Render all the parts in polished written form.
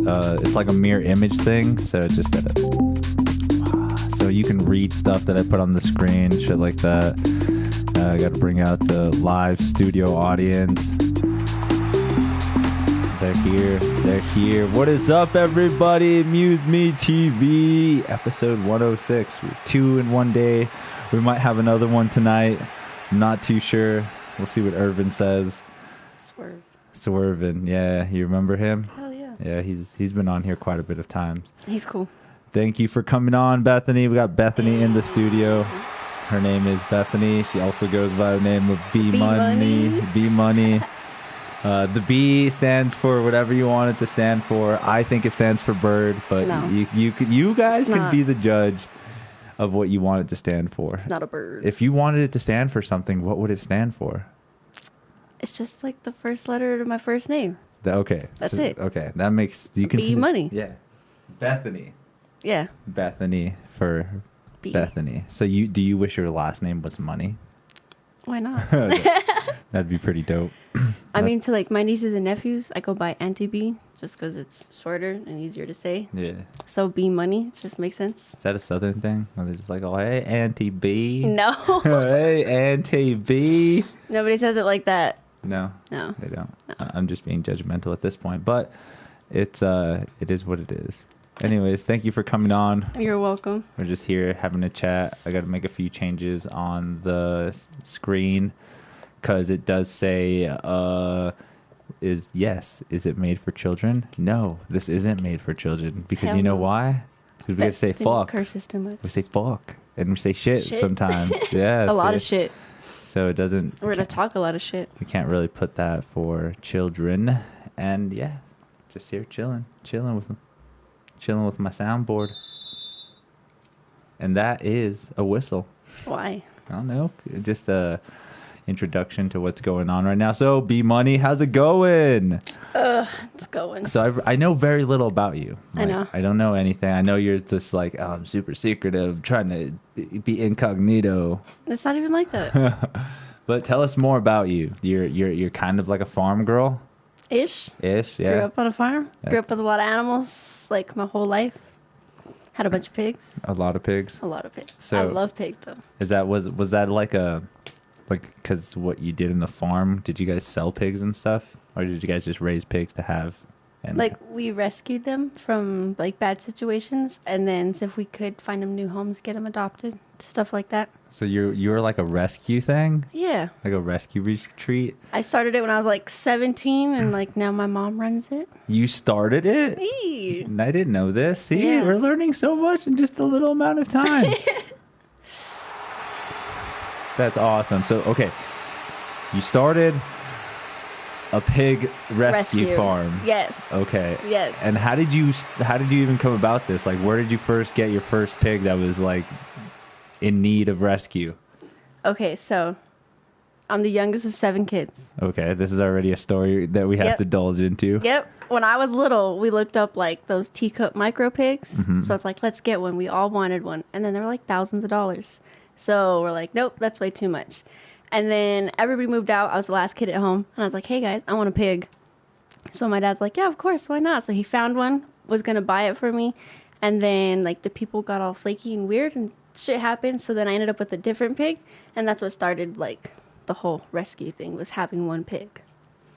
it's like a mirror image thing. So just gotta, so you can read stuff that I put on the screen, shit like that. I got to bring out the live studio audience. They're here. They're here. What is up, everybody? MuseMe TV, episode 106. We're 2 in one day. We might have another one tonight. I'm not too sure. We'll see what Irvin says. Swervin. Yeah, you remember him? Hell yeah. Yeah, he's been on here quite a bit of times. He's cool. Thank you for coming on, Bethany. We got Bethany in the studio. Her name is Bethany. She also goes by the name of B Money. B Money. The B stands for whatever you want it to stand for. I think it stands for bird, but no, you guys can be the judge of what you want it to stand for. It's not a bird. If you wanted it to stand for something, what would it stand for? It's just like the first letter of my first name. Okay. That's it. Okay. That makes you can B Money. Yeah. Bethany. Yeah. Bethany for B. Bethany. So do you wish your last name was Money? Why not? That'd be pretty dope. I mean, to like my nieces and nephews, I go by Auntie B just because it's shorter and easier to say. Yeah. So B Money just makes sense. Is that a Southern thing? Where they're just like, oh, hey, Auntie B. No. Hey, Auntie B. Nobody says it like that. No. No. They don't. No. I'm just being judgmental at this point, but it is what it is. Anyways, thank you for coming on. You're welcome. We're just here having a chat. I got to make a few changes on the screen because it does say, is it made for children? No, this isn't made for children. Because Hell you know no. why? Because we got to say fuck. Curses too much. We say fuck. And we say shit. Sometimes. Yeah. A lot of shit. So it doesn't... We're going to talk a lot of shit. We can't really put that for children. And yeah, just here chilling with them. Chilling with my soundboard. And that is a whistle. Why? I don't know. Just a introduction to what's going on right now. So, B Money, how's it going? It's going. So I know very little about you. I know. I don't know anything. I know you're just like, oh, I'm super secretive, trying to be incognito. It's not even like that. But tell us more about you. You're kind of like a farm girl. Ish, yeah. Grew up on a farm. Grew up with a lot of animals, like my whole life. Had a bunch of pigs. A lot of pigs. A lot of pigs. So I love pigs though. Was that like because what you did in the farm? Did you guys sell pigs and stuff, or did you guys just raise pigs to have? And like we rescued them from like bad situations, and then if we could find them new homes, get them adopted, stuff like that. So you're like a rescue thing? Yeah. Like a rescue retreat? I started it when I was like 17, and like now my mom runs it. You started it? Eee. I didn't know this. See, Yeah. We're learning so much in just a little amount of time. That's awesome. So, okay, you started a pig rescue farm. Yes. Okay. Yes. And how did you even come about this? Like, where did you first get your first pig that was like in need of rescue? Okay, so I'm the youngest of 7 kids. Okay, this is already a story that we have to divulge into. Yep. When I was little, we looked up like those teacup micro pigs. Mm-hmm. So it's like, let's get one. We all wanted one. And then they were like thousands of dollars. So we're like, nope, that's way too much. And then everybody moved out. I was the last kid at home. And I was like, hey guys, I want a pig. So my dad's like, yeah, of course, why not? So he found one, was going to buy it for me. And then like the people got all flaky and weird and shit happened. So then I ended up with a different pig. And that's what started like the whole rescue thing, was having one pig.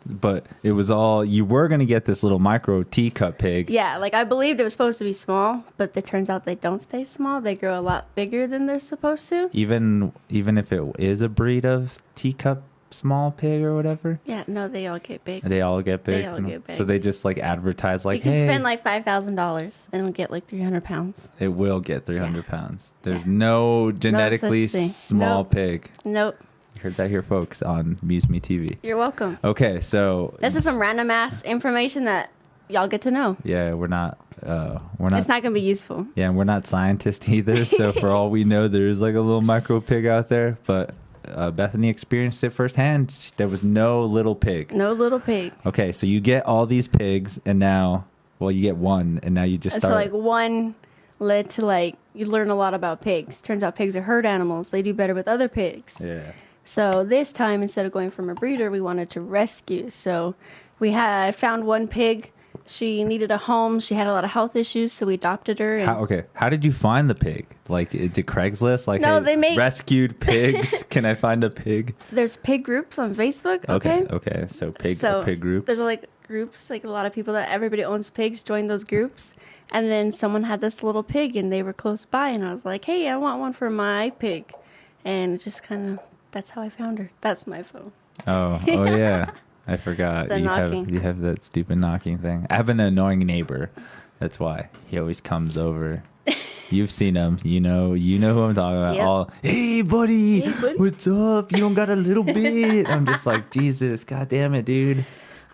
But it was all, you were going to get this little micro teacup pig. Yeah, like I believed it was supposed to be small, but it turns out they don't stay small. They grow a lot bigger than they're supposed to. Even if it is a breed of teacup small pig or whatever? Yeah, no, they all get big. They all get big? They all get big. So they just like advertise like, you can hey. spend like $5,000 and it'll get like 300 pounds. It will get 300 pounds. There's no genetically such thing. small Nope. pig. Nope. You heard that here, folks, on MuseMe TV. You're welcome. Okay, so This is some random ass information that y'all get to know. yeah, we're not. It's not gonna be useful. Yeah, we're not scientists either. So for all we know, there is like a little micro pig out there. But Bethany experienced it firsthand. There was no little pig. No little pig. Okay, so you get all these pigs, and now, well, you get one, and now you just start. So like one led to like you learn a lot about pigs. Turns out pigs are herd animals. They do better with other pigs. Yeah. So this time, instead of going from a breeder, we wanted to rescue. So we had found one pig She needed a home. She had a lot of health issues, so we adopted her. And How did you find the pig? Like, did Craigslist? Like, No, hey, they make- rescued pigs. Can I find a pig? There's pig groups on Facebook. Okay. Okay. So pig groups. There's like groups, like a lot of people that everybody owns pigs join those groups. And then someone had this little pig and they were close by. And I was like, hey, I want one for my pig. And it just kind of, that's how I found her. That's my phone. Oh yeah. I forgot. The knocking. You have that stupid knocking thing. I have an annoying neighbor. That's why he always comes over. You've seen him. You know who I'm talking about. Yep. All, hey buddy, What's up? You don't got a little bit. I'm just like, Jesus, God damn it, dude.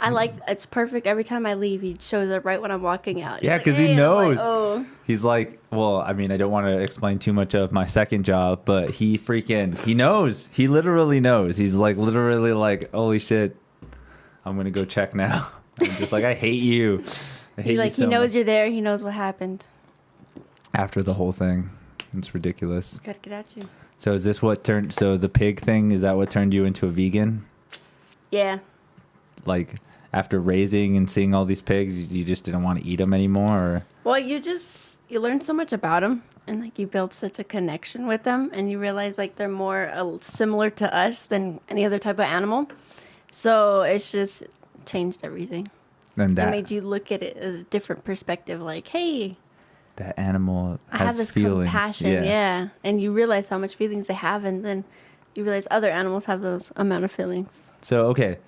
It's perfect. Every time I leave, he shows up right when I'm walking out. Yeah, He's because like, he "Hey," and I'm knows. like, oh. He's like, well, I mean, I don't want to explain too much of my second job, but he knows. He literally knows. He's like, literally like, holy shit, I'm going to go check now. I'm just like, I hate you. I hate you so He knows much. you're there. He knows what happened. After the whole thing. It's ridiculous. Gotta get at you. So is this what turned, so the pig thing, is that what turned you into a vegan? Yeah. Like, after raising and seeing all these pigs, you just didn't want to eat them anymore? Or? Well, you learn so much about them, and like you build such a connection with them, and you realize like they're more similar to us than any other type of animal. So it's just changed everything. And It made you look at it as a different perspective. Like, hey, that animal has I have this feelings. compassion, yeah. And you realize how much feelings they have, and then you realize other animals have those amount of feelings. So, okay,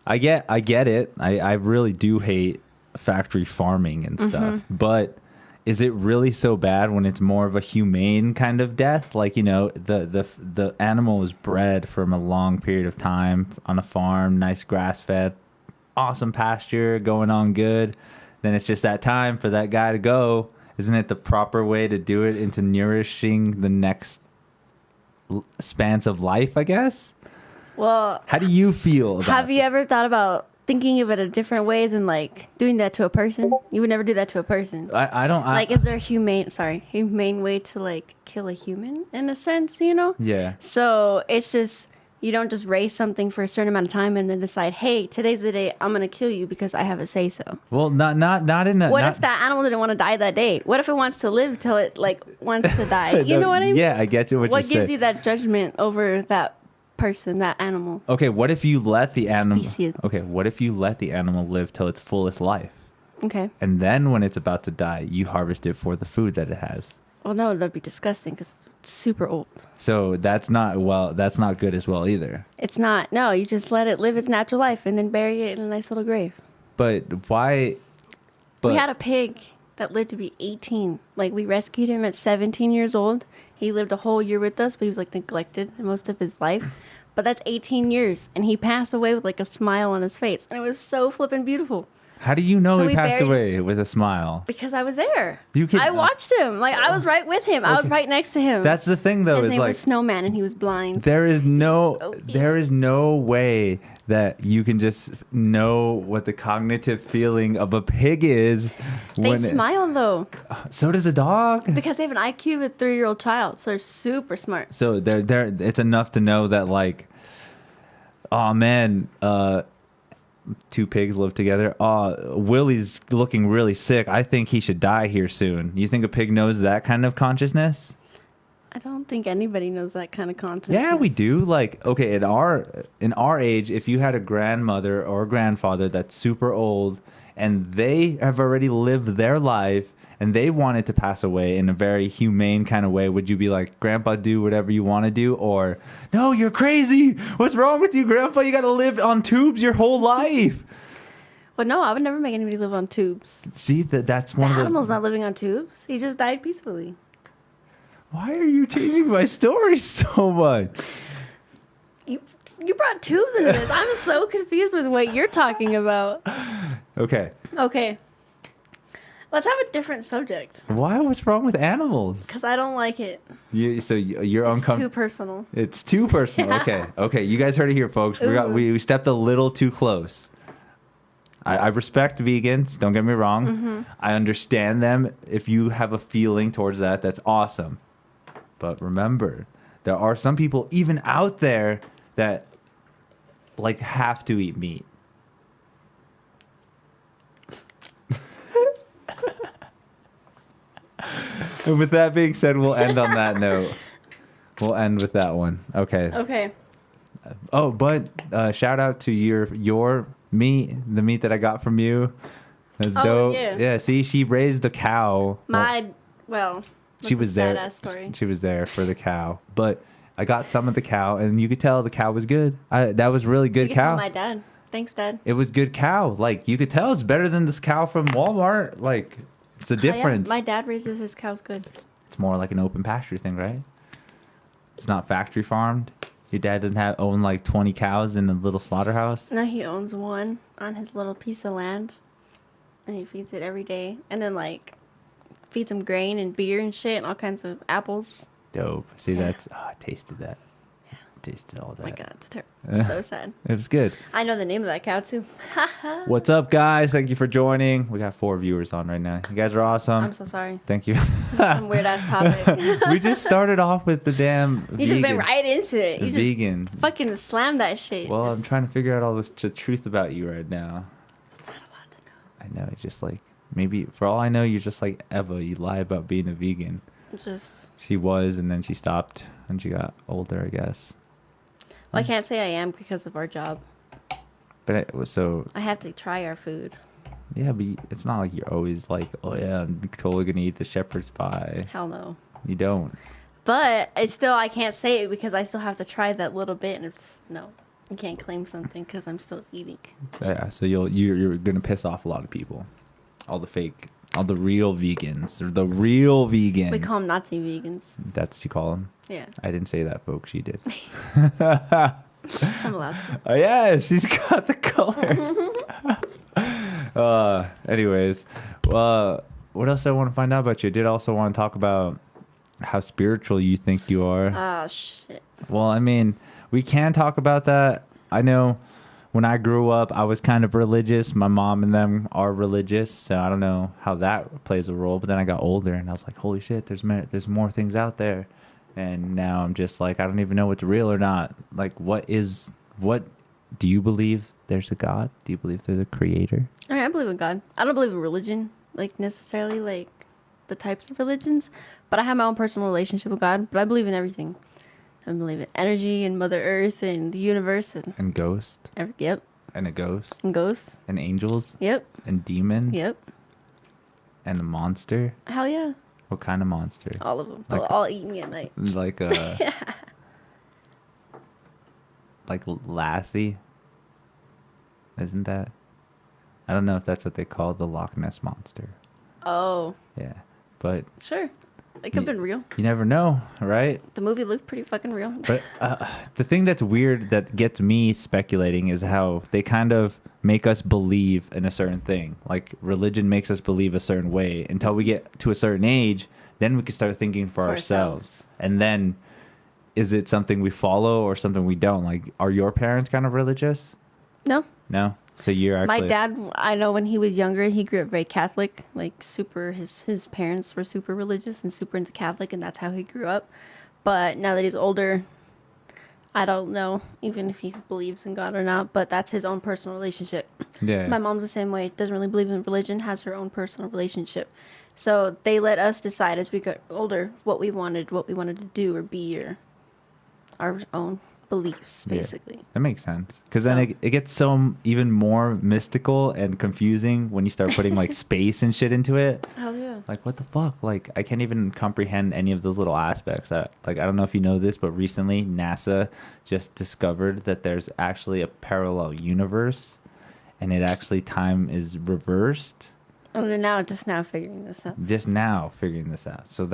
I get it. I really do hate factory farming and stuff. But is it really so bad when it's more of a humane kind of death? Like, the animal is bred from a long period of time on a farm, nice grass-fed, awesome pasture, going on good. Then it's just that time for that guy to go. Isn't it the proper way to do it into nourishing the next spans of life, I guess? Well, how do you feel about have you ever thought about thinking of it in different ways and like doing that to a person? You would never do that to a person. I don't like, is there a humane way to like kill a human in a sense, Yeah. So it's just, you don't just raise something for a certain amount of time and then decide, hey, today's the day I'm going to kill you because I have a say so. Well, not in a... What if that animal didn't want to die that day? What if it wants to live till it like wants to die? You know what I mean? Yeah, I get to what you What said. gives you that judgment over that person, that animal? Okay, what if you let the animal... Species. Okay, what if you let the animal live till its fullest life? Okay. And then when it's about to die, you harvest it for the food that it has. Well, no, that'd be disgusting because it's super old. So that's not good as well either. It's not. No, you just let it live its natural life and then bury it in a nice little grave. But why... We had a pig that lived to be 18. Like, we rescued him at 17 years old. He lived a whole year with us, but he was like neglected most of his life. But that's 18 years, and he passed away with like a smile on his face, and it was so flippin' beautiful. How do you know So he we passed buried- away with a smile? Because I was there. I watched him. Like, I was right with him. I was right next to him. That's the thing, though. His is name like was Snowman, and he was blind. there is no So way that you can just know what the cognitive feeling of a pig is. They smile, though, So does a dog. because they have an IQ of a 3-year-old child, so they're super smart. So they're it's enough to know that, like, oh man, two pigs live together. Oh, Willie's looking really sick. I think he should die here soon. You think a pig knows that kind of consciousness? I don't think anybody knows that kind of consciousness. Yeah, we do. Like, okay, in our age, if you had a grandmother or grandfather that's super old and they have already lived their life and they wanted to pass away in a very humane kind of way, would you be like, Grandpa, do whatever you want to do? Or, no, you're crazy. What's wrong with you, Grandpa? You got to live on tubes your whole life. Well, no, I would never make anybody live on tubes. See, that's The one of animal's the... not living on tubes. He just died peacefully. Why are you changing my story so much? You brought tubes into this. I'm so confused with what you're talking about. Okay. Okay. Let's have a different subject. Why? What's wrong with animals? Because I don't like it. You're It's uncomfortable. too personal. It's too personal. Okay. You guys heard it here, folks. We stepped a little too close. I respect vegans. Don't get me wrong. Mm-hmm. I understand them. If you have a feeling towards that, that's awesome. But remember, there are some people even out there that like have to eat meat. And with that being said, we'll end on that note. We'll end with that one. Okay. Okay. Oh, but shout out to your meat, the meat that I got from you. That's dope. Yeah. Yeah, see, she raised a cow. She was there. Story. She was there for the cow. But I got some of the cow, and you could tell the cow was good. That was really good you cow. Tell my dad. Thanks, Dad. It was good cow. Like, you could tell it's better than this cow from Walmart. Like, it's a difference. Yeah. My dad raises his cows good. It's more like an open pasture thing, right? It's not factory farmed. Your dad doesn't own like 20 cows in a little slaughterhouse? No, he owns one on his little piece of land. And he feeds it every day. And then, like, feeds him grain and beer and shit and all kinds of apples. Dope. See, that's... Oh, I tasted that. Yeah. Tasted all that. Oh my God, it's terrible. It's so sad. It was good. I know the name of that cow, too. What's up, guys? Thank you for joining. We got 4 viewers on right now. You guys are awesome. I'm so sorry. Thank you. This is some weird-ass topic. We just started off with the damn You just went right into it. You vegan. just fucking slammed that shit. Well, I'm trying to figure out all this truth about you right now. There's not a lot to know. I know. It's just like... Maybe, for all I know, you're just like Eva. You lie about being a vegan. She was, and then she stopped, and she got older, I guess. Well, I can't say I am because of our job. But I have to try our food. Yeah, but it's not like you're always like, oh yeah, I'm totally gonna eat the shepherd's pie. Hell no. You don't. But I can't say it because I still have to try that little bit, and no, you can't claim something because I'm still eating. Yeah, so you're gonna piss off a lot of people. All the real vegans, or the real vegans. We call them Nazi vegans. That's what you call them? Yeah. I didn't say that, folks. You did. I'm allowed to. Oh, yeah, she's got the color. Anyways, what else I want to find out about you? I did also want to talk about how spiritual you think you are. Oh, shit. Well, I mean, we can talk about that. I know... When I grew up, I was kind of religious. My mom and them are religious, so I don't know how that plays a role. But then I got older, and I was like, holy shit, there's more things out there. And now I'm just like, I don't even know what's real or not. Like, what do you believe there's a God? Do you believe there's a creator? I believe in God. I don't believe in religion, like, necessarily, like, the types of religions. But I have my own personal relationship with God, but I believe in everything. I believe in energy and Mother Earth and the universe. And ghosts? Yep. And a ghost? And ghosts. And angels? Yep. And demons? Yep. And a monster? Hell yeah. What kind of monster? All of them. They'll all eat me at night. Like like Lassie? Isn't that? I don't know if that's what they call the Loch Ness Monster. Oh. Yeah. But... Sure. It could have been real. You never know, right? The movie looked pretty fucking real. But the thing that's weird that gets me speculating is how they kind of make us believe in a certain thing. Like, religion makes us believe a certain way until we get to a certain age. Then we can start thinking for ourselves. And then, is it something we follow or something we don't? Like, are your parents kind of religious? No. No? So you're actually... My dad, I know when he was younger, he grew up very Catholic. Like, super, his parents were super religious and super into Catholic, and that's how he grew up. But now that he's older, I don't know even if he believes in God or not, but that's his own personal relationship. Yeah. My mom's the same way. Doesn't really believe in religion, has her own personal relationship. So they let us decide as we got older what we wanted to do or be, or our own beliefs, basically. Yeah, that makes sense. Because then it gets so even more mystical and confusing when you start putting like space and shit into it. Hell yeah. Like, what the fuck? Like, I can't even comprehend any of those little aspects. I don't know if you know this, but recently NASA just discovered that there's actually a parallel universe, and it actually time is reversed. Oh, they're just now figuring this out. Just now figuring this out. So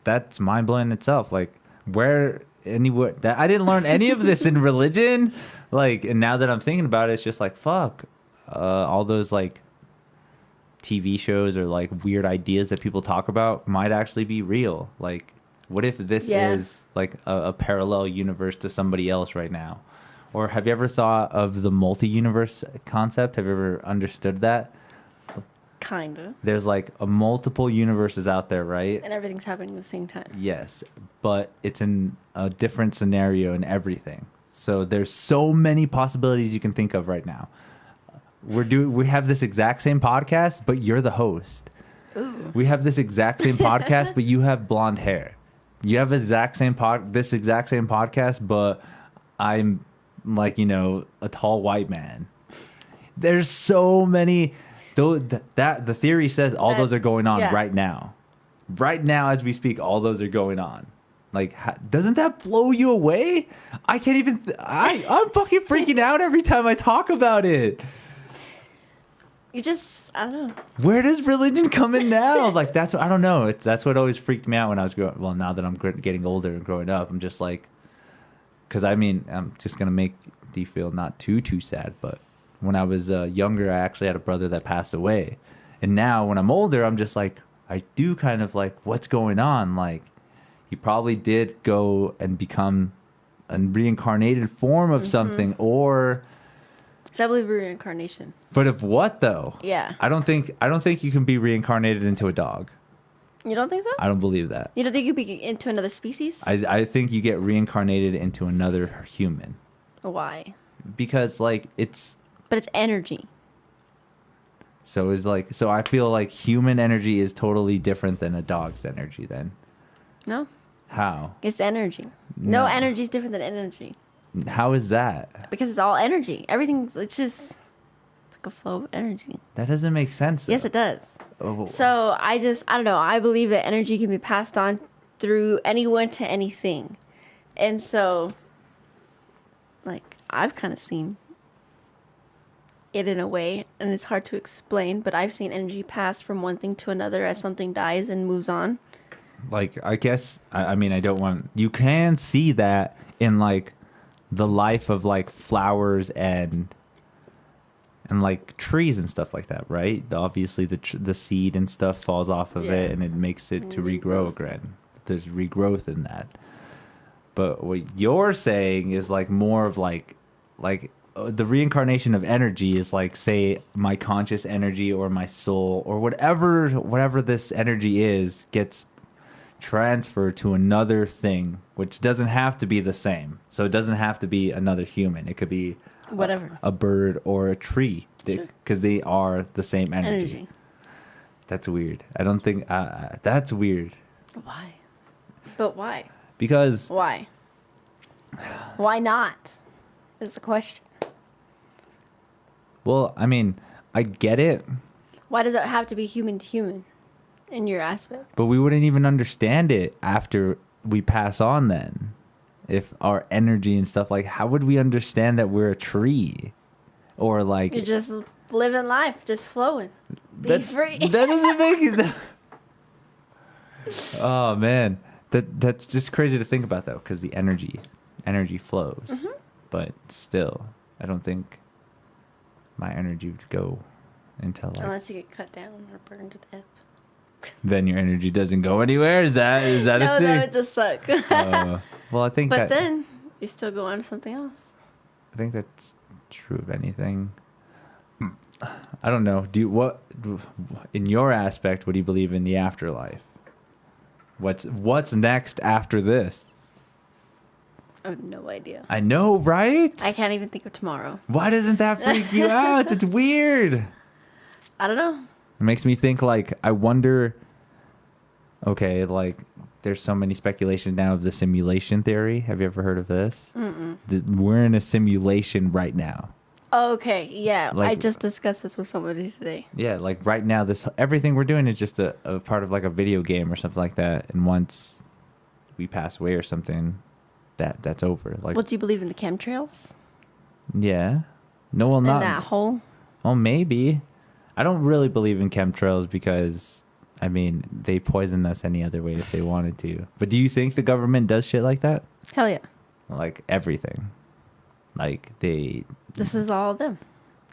that's mind blowing itself. Like, where anywhere that I didn't learn any of this in religion. Like, and now that I'm thinking about it, it's just like, fuck, all those like TV shows or like weird ideas that people talk about might actually be real. Like, what if this is like a parallel universe to somebody else right now? Or have you ever thought of the multi-universe concept? Have you ever understood that? Kinda. There's like multiple universes out there, right? And everything's happening at the same time. Yes, but it's in a different scenario in everything. So there's so many possibilities you can think of right now. We have this exact same podcast, but you're the host. Ooh. We have this exact same podcast, but you have blonde hair. You have this exact same podcast, but I'm like, a tall white man. There's so many. Though that the theory says all those are going on right now. Right now, as we speak, all those are going on. Like, doesn't that blow you away? I can't even. I'm fucking freaking out every time I talk about it. I don't know. Where does religion come in now? Like, I don't know. That's what always freaked me out when I was growing. Well, now that I'm getting older and growing up, I'm just like, because I'm just gonna make you feel not too sad, but when I was younger, I actually had a brother that passed away, and now when I'm older, I'm just like, I do kind of like, what's going on? Like, he probably did go and become a reincarnated form of something, or. I believe reincarnation. But of what though? Yeah. I don't think you can be reincarnated into a dog. You don't think so? I don't believe that. You don't think you'd be into another species? I think you get reincarnated into another human. Why? Because like it's. But it's energy. So I feel like human energy is totally different than a dog's energy. Then. No. How? It's energy. No energy is different than energy. How is that? Because it's all energy. It's like a flow of energy. That doesn't make sense, though. Yes, it does. Oh. So I don't know. I believe that energy can be passed on through anyone to anything. And so, like, I've kind of seen it in a way, and it's hard to explain, but I've seen energy pass from one thing to another as something dies and moves on. Like, I guess, I mean, you can see that in, like, the life of like flowers and like trees and stuff like that, right? Obviously the seed and stuff falls off of it and it makes it to regrow again. There's regrowth in that. But what you're saying is like more of like the reincarnation of energy is like, say, my conscious energy or my soul or whatever this energy is gets transferred to another thing, which doesn't have to be the same. So it doesn't have to be another human. It could be whatever, a bird or a tree, because they are the same energy. That's weird. I don't think that's weird. Why? But why? Because why? Why not? Is the question. Well, I mean, I get it. Why does it have to be human to human? In your aspect. But we wouldn't even understand it after we pass on then. If our energy and stuff, like, how would we understand that we're a tree? Or like... You're just living life, just flowing. Be free. That doesn't make it... Oh, man. That's just crazy to think about, though, because the energy flows. Mm-hmm. But still, I don't think my energy would go into like... Unless you get cut down or burned to death. Then your energy doesn't go anywhere? Is that a thing? No, that would just suck. Well, I think But then you still go on to something else. I think that's true of anything. I don't know. In your aspect, what do you believe in the afterlife? What's next after this? I have no idea. I know, right? I can't even think of tomorrow. Why doesn't that freak you out? It's weird. I don't know. It makes me think, like, I wonder, okay, like, there's so many speculations now of the simulation theory. Have you ever heard of this? Mm-mm. We're in a simulation right now. Okay, yeah. Like, I just discussed this with somebody today. Yeah, like right now, everything we're doing is just a part of like a video game or something like that. And once we pass away or something, that's over. Like, do you believe in the chemtrails? Yeah. No, well, not. In that hole? Well, maybe. I don't really believe in chemtrails because, I mean, they poison us any other way if they wanted to. But do you think the government does shit like that? Hell yeah. Like everything. Like This is all of them.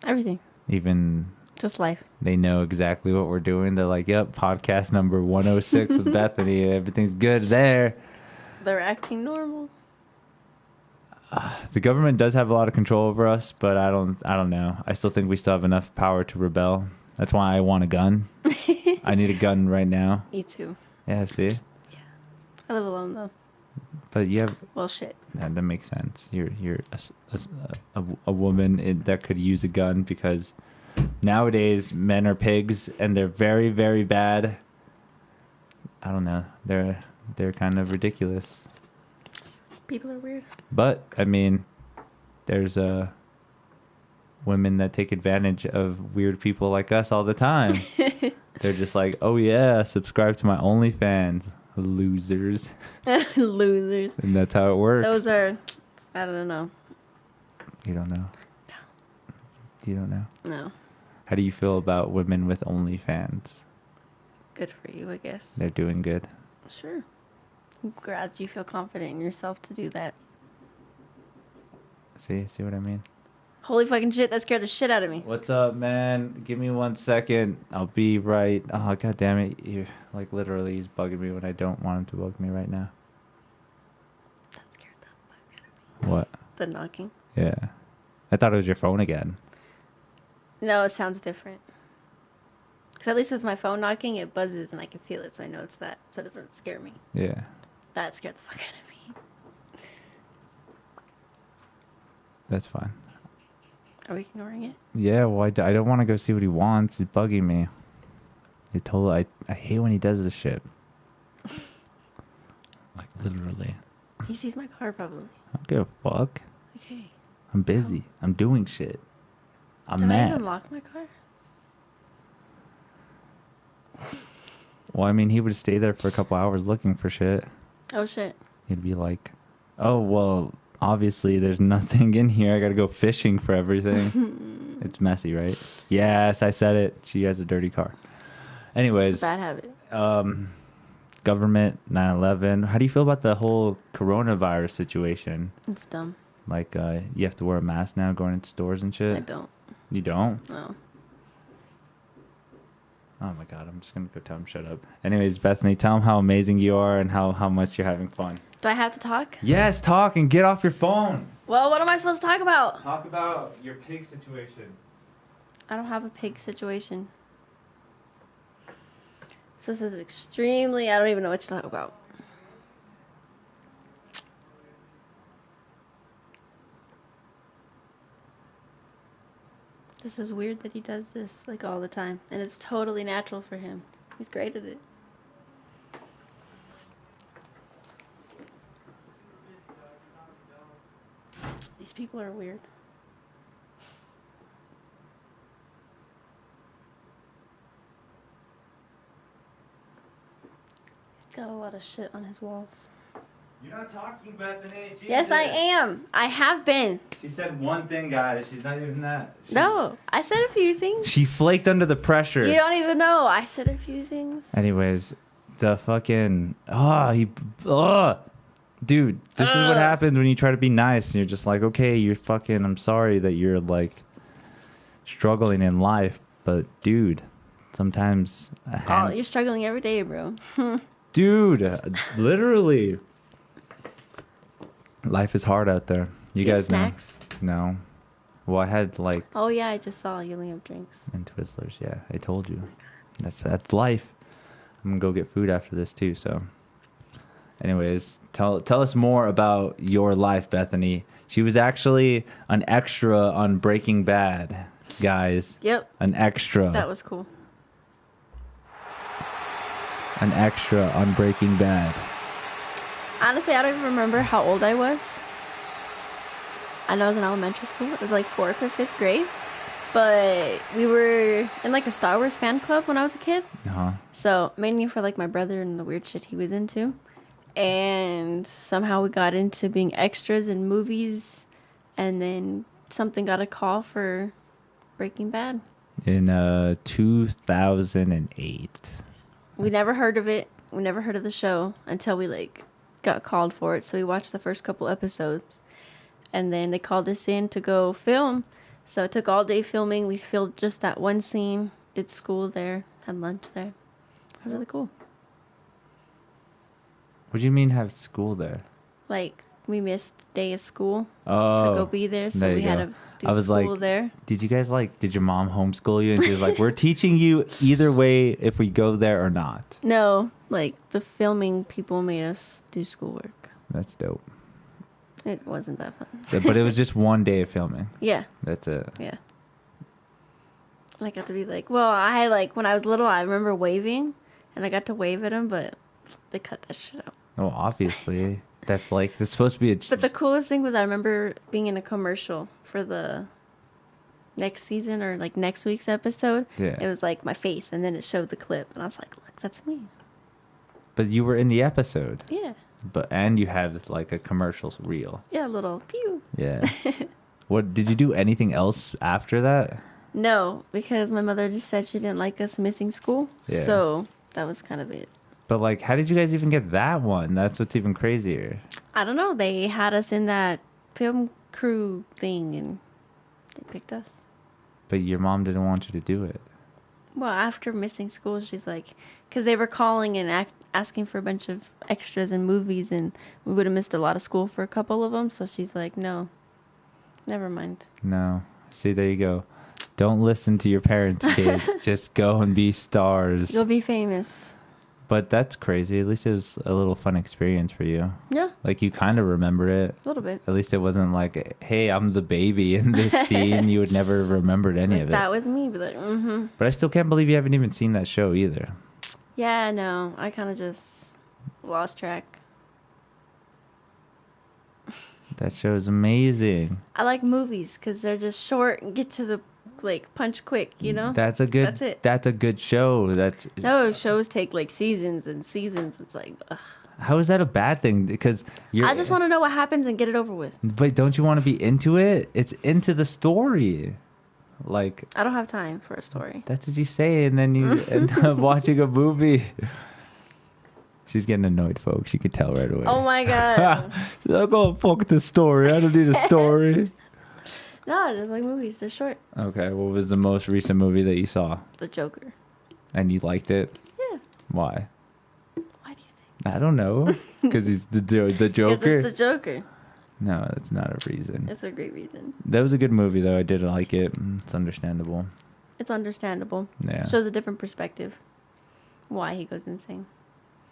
Everything. Even... Just life. They know exactly what we're doing. They're like, yep, podcast number 106 with Bethany. Everything's good there. They're acting normal. The government does have a lot of control over us, but I don't know. I still think we still have enough power to rebel. That's why I want a gun. I need a gun right now. Me too. Yeah, see? Yeah. I live alone, though. But you have... Well, shit. That makes sense. You're a woman that could use a gun because nowadays men are pigs and they're very, very bad. I don't know. They're kind of ridiculous. People are weird. But I mean, there's women that take advantage of weird people like us all the time. They're just like, oh yeah, subscribe to my OnlyFans, losers. Losers. And that's how it works. Those are, I don't know. You don't know? No. You don't know? No. How do you feel about women with OnlyFans? Good for you, I guess. They're doing good. Sure. I'm glad you feel confident in yourself to do that. See what I mean? Holy fucking shit, that scared the shit out of me. What's up, man? Give me 1 second. I'll be right. Oh, god damn it. You like literally he's bugging me when I don't want him to bug me right now. That scared the fuck out of me. What? The knocking. Yeah. I thought it was your phone again. No, it sounds different. Because at least with my phone knocking, it buzzes and I can feel it, so I know it's that. So it doesn't scare me. Yeah. That scared the fuck out of me. That's fine. Are we ignoring it? Yeah, well, I don't want to go see what he wants. He's bugging me. I hate when he does this shit. Like, literally. He sees my car, probably. I don't give a fuck. Okay. I'm busy. I'm doing shit. I'm Did I mad. even lock my car? Well, I mean, he would stay there for a couple hours looking for shit. Oh, shit. He'd be like, oh, well, obviously there's nothing in here. I got to go fishing for everything. It's messy, right? Yes, I said it. She has a dirty car. Anyways. It's a bad habit. Government, 9/11. How do you feel about the whole coronavirus situation? It's dumb. Like, you have to wear a mask now going into stores and shit? I don't. You don't? No. Oh my god, I'm just going to go tell him shut up. Anyways, Bethany, tell him how amazing you are and how much you're having fun. Do I have to talk? Yes, talk and get off your phone. Well, what am I supposed to talk about? Talk about your pig situation. I don't have a pig situation. So this is extremely, I don't even know what to talk about. This is weird that he does this like all the time. And it's totally natural for him. He's great at it. These people are weird. He's got a lot of shit on his walls. You're not talking, Bethany. Jesus. Yes, I am. I have been. She said one thing, guys. She's not even that. No, I said a few things. She flaked under the pressure. You don't even know. I said a few things. Anyways, the fucking... Dude, this is what happens when you try to be nice and you're just like, okay, you're fucking... I'm sorry that you're, like, struggling in life. But, dude, sometimes... You're struggling every day, bro. Dude, literally... Life is hard out there. You guys snacks? know? No. Well, I had like... Oh, yeah, I just saw you only have drinks. And Twizzlers, yeah. I told you. That's life. I'm going to go get food after this, too, so... Anyways, tell us more about your life, Bethany. She was actually an extra on Breaking Bad, guys. Yep. An extra. That was cool. An extra on Breaking Bad. Honestly, I don't even remember how old I was. I know I was in elementary school. It was like 4th or 5th grade. But we were in like a Star Wars fan club when I was a kid. Uh-huh. So mainly for like my brother and the weird shit he was into. And somehow we got into being extras in movies. And then something got a call for Breaking Bad. In 2008. We never heard of it. We never heard of the show until we like got called for it. So we watched the first couple episodes. And then they called us in to go film. So it took all day filming. We filmed just that one scene. Did school there. Had lunch there. It was really cool. What do you mean have school there? Like, we missed a day of school to Oh, go be there. So there we you had go. to do I was school like, there. Did you guys did your mom homeschool you? And she was like, we're teaching you either way if we go there or not. No, like, the filming people made us do schoolwork. That's dope. It wasn't that fun. But it was just one day of filming. Yeah. That's it. Yeah. And I got to be like, well, I had like, when I was little, I remember waving, and I got to wave at him, but they cut that shit out. Oh, obviously. That's like, it's supposed to be a... But the coolest thing was I remember being in a commercial for the next season or like next week's episode. Yeah. It was like my face, and then it showed the clip, and I was like, look, that's me. But you were in the episode. Yeah. And you had like a commercial reel. Yeah, a little pew. Yeah. What, did you do anything else after that? No, because my mother just said she didn't like us missing school. Yeah. So that was kind of it. But like, how did you guys even get that one? That's what's even crazier. I don't know. They had us in that film crew thing, and they picked us. But your mom didn't want you to do it. Well, after missing school, she's like, because they were calling and asking for a bunch of extras in movies, and we would have missed a lot of school for a couple of them. So she's like, no, never mind. No. See, there you go. Don't listen to your parents, kids. Just go and be stars. You'll be famous. But that's crazy. At least it was a little fun experience for you. Yeah, Like, you kind of remember it. a little bit. At least it wasn't like, hey, I'm the baby in this scene. You would never remembered any Like of it. that was me. Be like, mm-hmm. But I still can't believe you haven't even seen that show either. Yeah, no, I kind of just lost track. That show is amazing. I like movies because they're just short and get to the like punch quick, you know? That's a good. That's it. That's a good show. That's No, shows take like seasons and seasons. It's like, ugh. how is that a bad thing? Because you're. I just want to know what happens and get it over with. But don't you want to be into it? It's into the story. Like, I don't have time for a story. that's what you say, and then you end up watching a movie. She's getting annoyed, folks. You can tell right away. Oh my god. She's like, oh, fuck the story. I don't need a story. No, I just like movies. They're short. Okay, what was the most recent movie that you saw? The Joker. And you liked it? Yeah. Why? Why do you think? I don't know. Because he's the Because Joker? it's the Joker. No, that's not a reason. It's a great reason. That was a good movie, though. I did like it. It's understandable. It's understandable. Yeah. Shows a different perspective. Why he goes insane.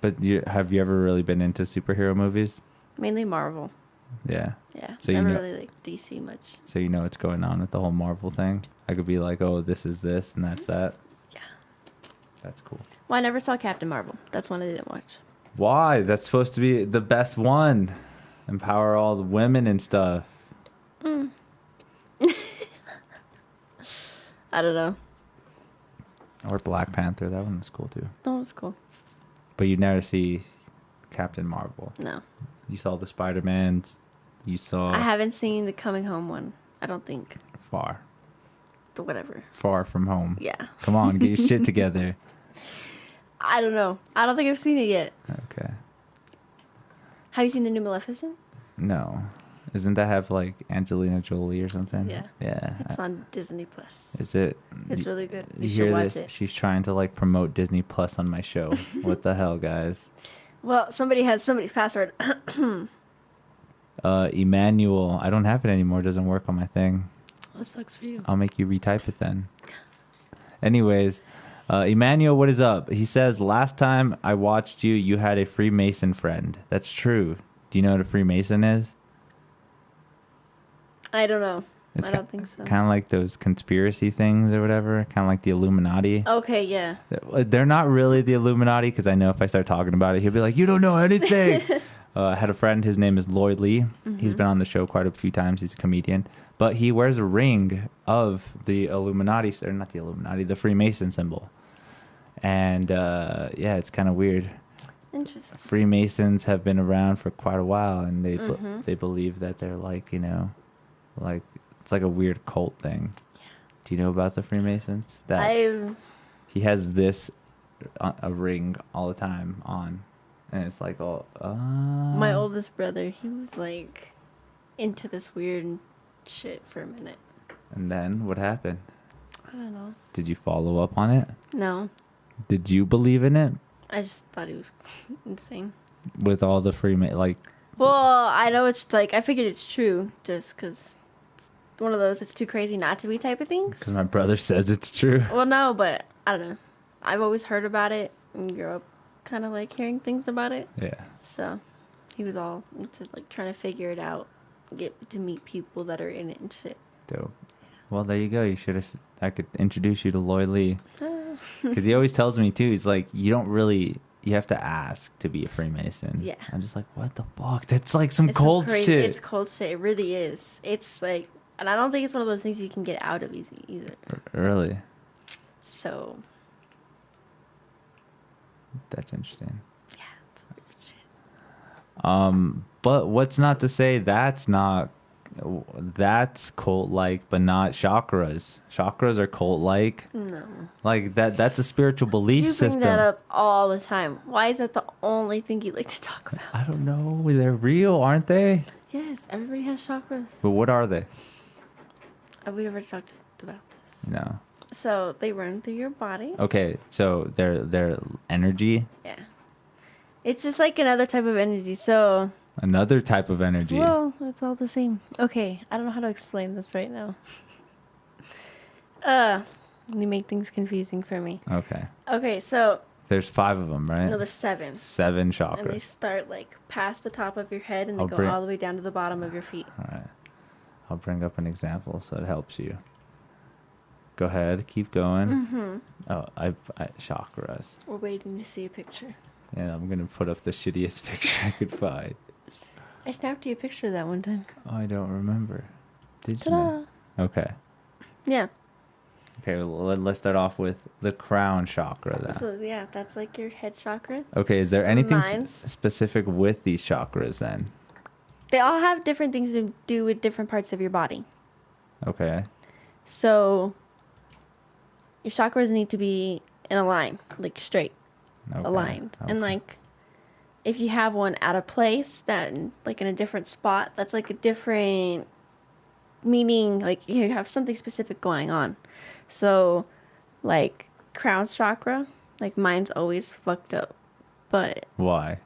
But have you ever really been into superhero movies? Mainly Marvel. Yeah. Yeah. So Never you know, really like DC much. so you know what's going on with the whole Marvel thing? I could be like, oh, this is this and that's that. Yeah. That's cool. Well, I never saw Captain Marvel. That's one I didn't watch. Why? That's supposed to be the best one. Empower all the women and stuff. I don't know. Or Black Panther. That one was cool, too. No, it was cool. But you'd never see Captain Marvel. No. You saw the Spider-Mans. You saw... I haven't seen the Coming Home one. I don't think. Far. But whatever. Far from home. Yeah. Come on, get your shit together. I don't know. I don't think I've seen it yet. Okay. Have you seen the new Maleficent? No. Doesn't that have, like, Angelina Jolie or something? Yeah. Yeah. It's on Disney Plus. Is it? It's really good. You You should hear watch this? it. She's trying to, like, promote Disney Plus on my show. What the hell, guys? Well, somebody has somebody's password. Emmanuel. I don't have it anymore. It doesn't work on my thing. That sucks for you. I'll make you retype it then. Anyways, Emmanuel, what is up? He says, last time I watched you, you had a Freemason friend. That's true. Do you know what a Freemason is? I don't know. It's I don't think so. Kind of like those conspiracy things or whatever. Kind of like the Illuminati. Okay, yeah. They're not really the Illuminati because I know if I start talking about it, he'll be like, you don't know anything. I had a friend. His name is Lloyd Lee. Mm-hmm. He's been on the show quite a few times. He's a comedian. But he wears a ring of the Illuminati, or not the Illuminati, the Freemason symbol. And yeah, it's kind of weird. Interesting. Freemasons have been around for quite a while, and Mm-hmm. they believe that they're like, you know, like it's like a weird cult thing. Yeah. Do you know about the Freemasons? That he has this a ring all the time on, and it's like all. My oldest brother, he was like into this weird shit for a minute. And then what happened? I don't know. Did you follow up on it? No, Did you believe in it? I just thought he was insane. With all the like. Well, I know it's like I figured it's true just because it's one of those it's too crazy not to be type of things. Because my brother says it's true. Well, no, but I don't know. I've always heard about it and grew up kind of like hearing things about it. Yeah. So he was all into like trying to figure it out, get to meet people that are in it and shit. Dope. Well, there you go. You should have. I could introduce you to Lloyd Lee, because he always tells me too. He's like, you don't really. You have to ask to be a Freemason. Yeah. I'm just like, what the fuck? That's like some It's cold shit. It's cold shit. It really is. It's like, and I don't think it's one of those things you can get out of easy either. Really? So. That's interesting. Yeah, it's weird shit. But what's not to say that's cult-like, but not chakras. Chakras are cult-like. No. Like that's a spiritual belief You system. bring that up all the time. Why is that the only thing you like to talk about? I don't know. They're real, aren't they? Yes, everybody has chakras. But what are they? Have we ever talked about this? No. So they run through your body. Okay, so they're energy. Yeah. It's just like another type of energy. So. Another type of energy. Well, it's all the same. Okay, I don't know how to explain this right now. You make things confusing for me. Okay. Okay, so. There's 5 of them, right? No, there's 7. 7 chakras. And they start like past the top of your head and they I'll go bring- all the way down to the bottom of your feet. All right. I'll bring up an example so it helps you. Go ahead. Keep going. Mm-hmm. Oh, I chakras. We're waiting to see a picture. Yeah, I'm going to put up the shittiest picture I could find. I snapped you a picture of that one time. Oh, I don't remember. Did you? Ta-da! Okay. Yeah. Okay, well, let's start off with the crown chakra then. So, yeah, that's like your head chakra. Okay, is there anything Mine's- specific with these chakras then? They all have different things to do with different parts of your body. Okay. So, your chakras need to be in a line, like straight, Okay. aligned. Okay. And like, if you have one out of place, that like in a different spot, that's like a different meaning. Like you have something specific going on. So, like crown chakra, like mine's always fucked up. But Why?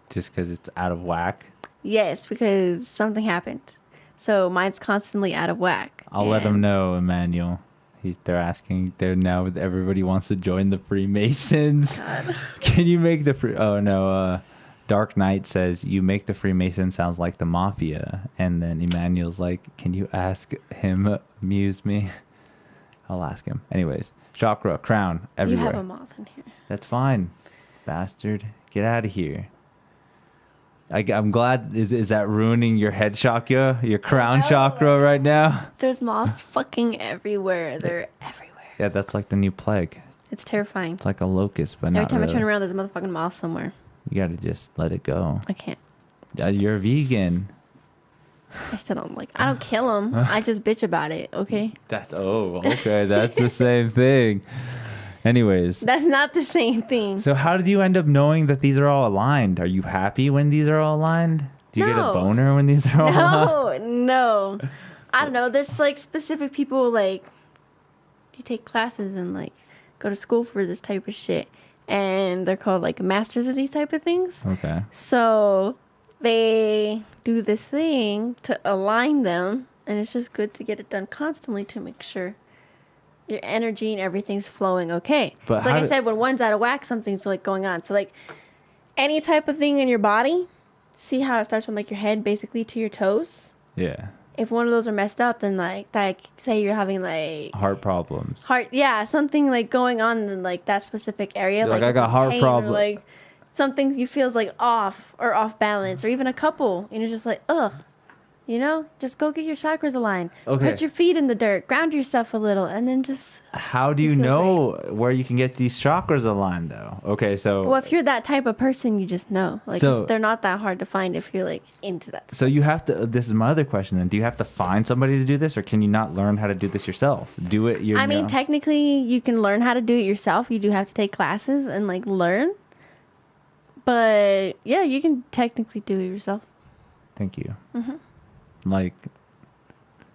Just because it's out of whack? yes, because something happened. So mine's constantly out of whack. I'll let them And- know, Emmanuel. They're asking. They're now. Everybody wants to join the Freemasons. God. Can you make the Oh no. Dark Knight says you make the Freemason sounds like the mafia, and then Emmanuel's like, "Can you ask him? Muse me." I'll ask him. Anyways, chakra, crown, everywhere. You have a moth in here. That's fine, bastard. Get out of here. I'm glad. Is that ruining your head chakra, your crown No. chakra right now? There's moths fucking everywhere. They're everywhere. Yeah, that's like the new plague. It's terrifying. It's like a locust, but Every not time really. I turn around, there's a motherfucking moth somewhere. You gotta just let it go. I can't. You're a vegan. I still don't like. I don't kill them. I just bitch about it. Okay. Okay. That's the same thing. Anyways, That's not the same thing. so how did you end up knowing that these are all aligned? Are you happy when these are all aligned? Do you get a No. boner when these are all aligned? No. I don't know. There's like specific people like you take classes and like go to school for this type of shit, and they're called like masters of these type of things. Okay. So they do this thing to align them, and it's just good to get it done constantly to make sure your energy and everything's flowing okay. But So like how I do- said, when one's out of whack, something's like going on. So like any type of thing in your body, see how it starts from like your head basically to your toes? Yeah. If one of those are messed up, then like say you're having like Heart problems. something like going on in like that specific area. You're like, I it's got a heart pain, problem. Or, like something you feels like off or off balance, or even a couple, and you're just like, ugh. You know, just go get your chakras aligned. Okay. Put your feet in the dirt, ground yourself a little, and then just. How do you feel know where you can get these chakras aligned, though? Okay, so Well, if you're that type of person, you just know. Like, So- they're not that hard to find if you're like into that. so you have to. This is my other question. Then, do you have to find somebody to do this, or can you not learn how to do this yourself? Do it. I mean, technically, you can learn how to do it yourself. You do have to take classes and like learn. But yeah, you can technically do it yourself. Thank you. Like,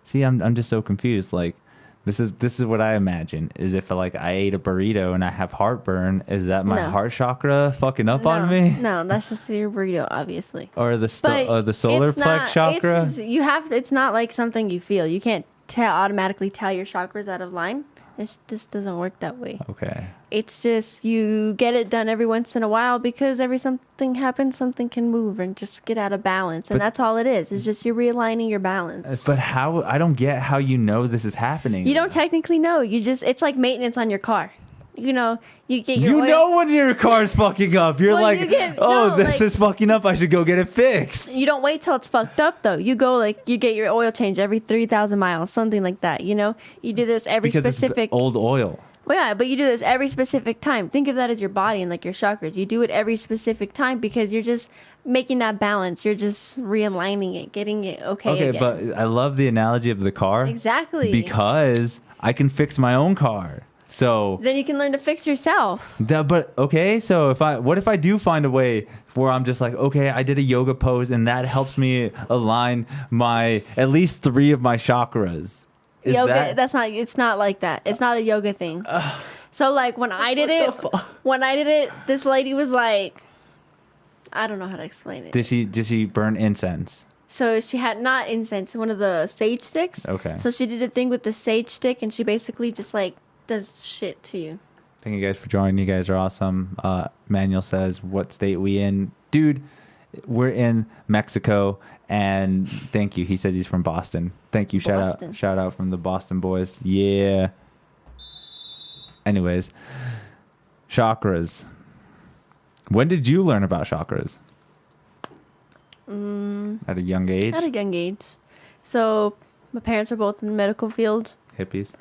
see, I'm just so confused. Like, this is what I imagine is if like I ate a burrito and I have heartburn, is that my No. heart chakra fucking up on me, No, that's just your burrito, obviously. or the But the solar it's plex not- chakra? It's not like something you feel. You can't automatically tell your chakras out of line. It just doesn't work that way. Okay. It's just you get it done every once in a while because every something happens, something can move and just get out of balance. And that's all it is. It's just you're realigning your balance. But how? I don't get how you know this is happening. You don't technically know. It's like maintenance on your car. You know, you get your You oil. know when your car's fucking up. You're Well, like, you get- oh, no, this like- is fucking up. I should go get it fixed. You don't wait till it's fucked up though. You go you get your oil change every 3,000 miles, something like that. You know, you do this every Because specific. it's old oil. Well, yeah, but you do this every specific time. Think of that as your body and like your chakras. You do it every specific time because you're just making that balance. You're just realigning it, getting it okay again. But I love the analogy of the car. Exactly. Because I can fix my own car. So Then you can learn to fix yourself. so what if I do find a way where I'm just like, okay, I did a yoga pose and that helps me align at least 3 of my chakras. Yoga, it's not like that. It's not a yoga thing. So like when I did it, this lady was like, I don't know how to explain it. Did she burn incense? So she had not incense, one of the sage sticks. Okay. So she did a thing with the sage stick and she basically just like does shit to you. Thank you guys for joining. You guys are awesome. Manuel says, what state we in? Dude, we're in Mexico. And thank you. He says he's from Boston. Thank you. Boston. Shout out from the Boston boys. Yeah. Anyways, chakras. When did you learn about chakras? At a young age? At a young age. So my parents were both in the medical field. Hippies?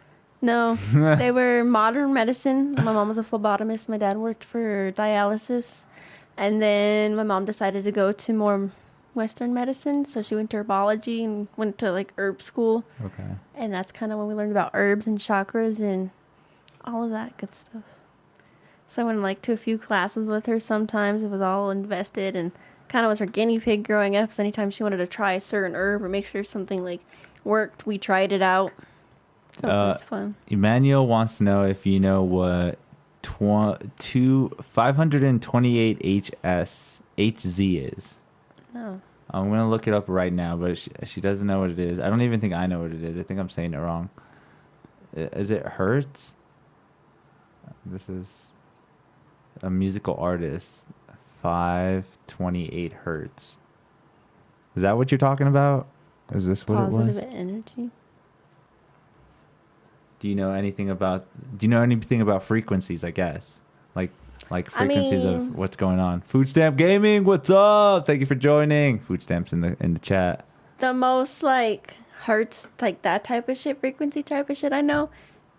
No, they were modern medicine. My mom was a phlebotomist. My dad worked for dialysis. And then my mom decided to go to more Western medicine. So she went to herbology and went to like herb school. Okay. And that's kind of when we learned about herbs and chakras and all of that good stuff. So I went like to a few classes with her sometimes. It was all invested and kind of was her guinea pig growing up. So anytime she wanted to try a certain herb or make sure something like worked, we tried it out. So it was fun. Emmanuel wants to know if you know what 528 HZ is. No. I'm going to look it up right now, but she doesn't know what it is. I don't even think I know what it is. I think I'm saying it wrong. Is it hertz? This is a musical artist. 528 hertz. Is that what you're talking about? Is this what Positive it was? energy. Do you know anything about frequencies, I guess? Like frequencies of what's going on. Food Stamp Gaming, what's up? Thank you for joining. Food Stamps in the chat. The most like hertz, like that type of shit, frequency type of shit I know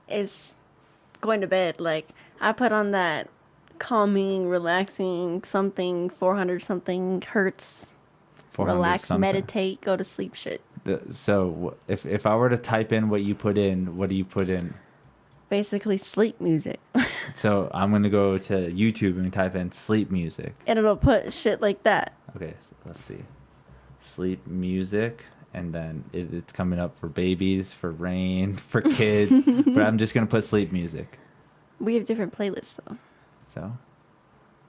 is going to bed. Like I put on that calming, relaxing something, 400 something hertz. 400 Relax, something. meditate, go to sleep shit. So if I were to type in what you put in, what do you put in? Basically sleep music. So I'm going to go to YouTube and type in sleep music. And it'll put shit like that. Okay, so let's see. Sleep music. And then it's coming up for babies, for rain, for kids. But I'm just going to put sleep music. We have different playlists though. So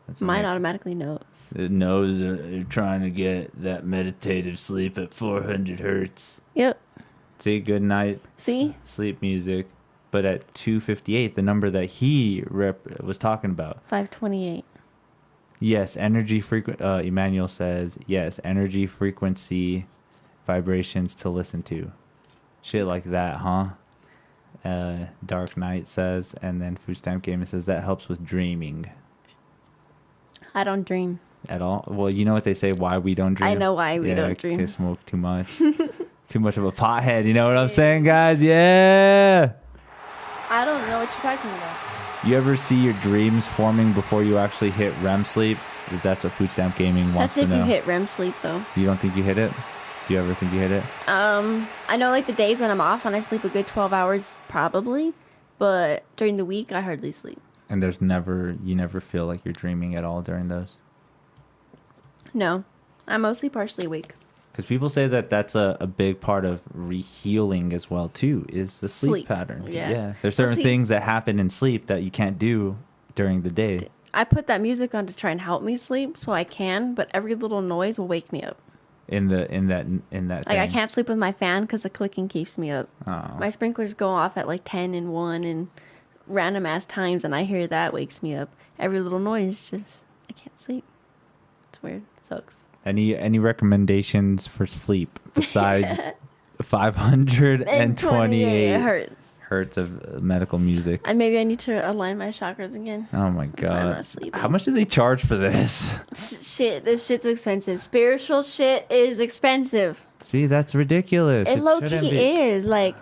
that's Mine amazing. automatically knows. It knows you're trying to get that meditative sleep at 400 hertz. Yep. See, good night. See? Sleep music. But at 258, the number that he was talking about. 528. Yes, energy Emmanuel says, yes, energy frequency vibrations to listen to. Shit like that, huh? Dark Knight says, and then Food Stamp Gaming says that helps with dreaming. I don't dream. At all? Well, you know what they say, why we don't dream? I know why we don't dream. They smoke too much. Too much of a pothead, you know what I'm saying, guys? Yeah! I don't know what you're talking about. You ever see your dreams forming before you actually hit REM sleep? That's what Food Stamp Gaming wants That's to if know. you hit REM sleep though. You don't think you hit it? Do you ever think you hit it? I know like the days when I'm off and I sleep a good 12 hours probably, but during the week I hardly sleep. And you never feel like you're dreaming at all during those? No, I'm mostly partially awake. Because people say that that's a big part of healing as well, too, is the sleep pattern. Yeah. There's certain things that happen in sleep that you can't do during the day. I put that music on to try and help me sleep so I can, but every little noise will wake me up. in that Like, I thing. can't sleep with my fan because the clicking keeps me up. Oh. My sprinklers go off at like 10 and 1 and random ass times, and I hear that wakes me up. Every little noise, just, I can't sleep. It's weird. It sucks. Any recommendations for sleep besides 528 hertz of medical music? And maybe I need to align my chakras again. Oh my That's why I'm god! not sleeping. How much do they charge for this? Shit, this shit's expensive. Spiritual shit is expensive. See, that's ridiculous. It low shouldn't key be. is. Like,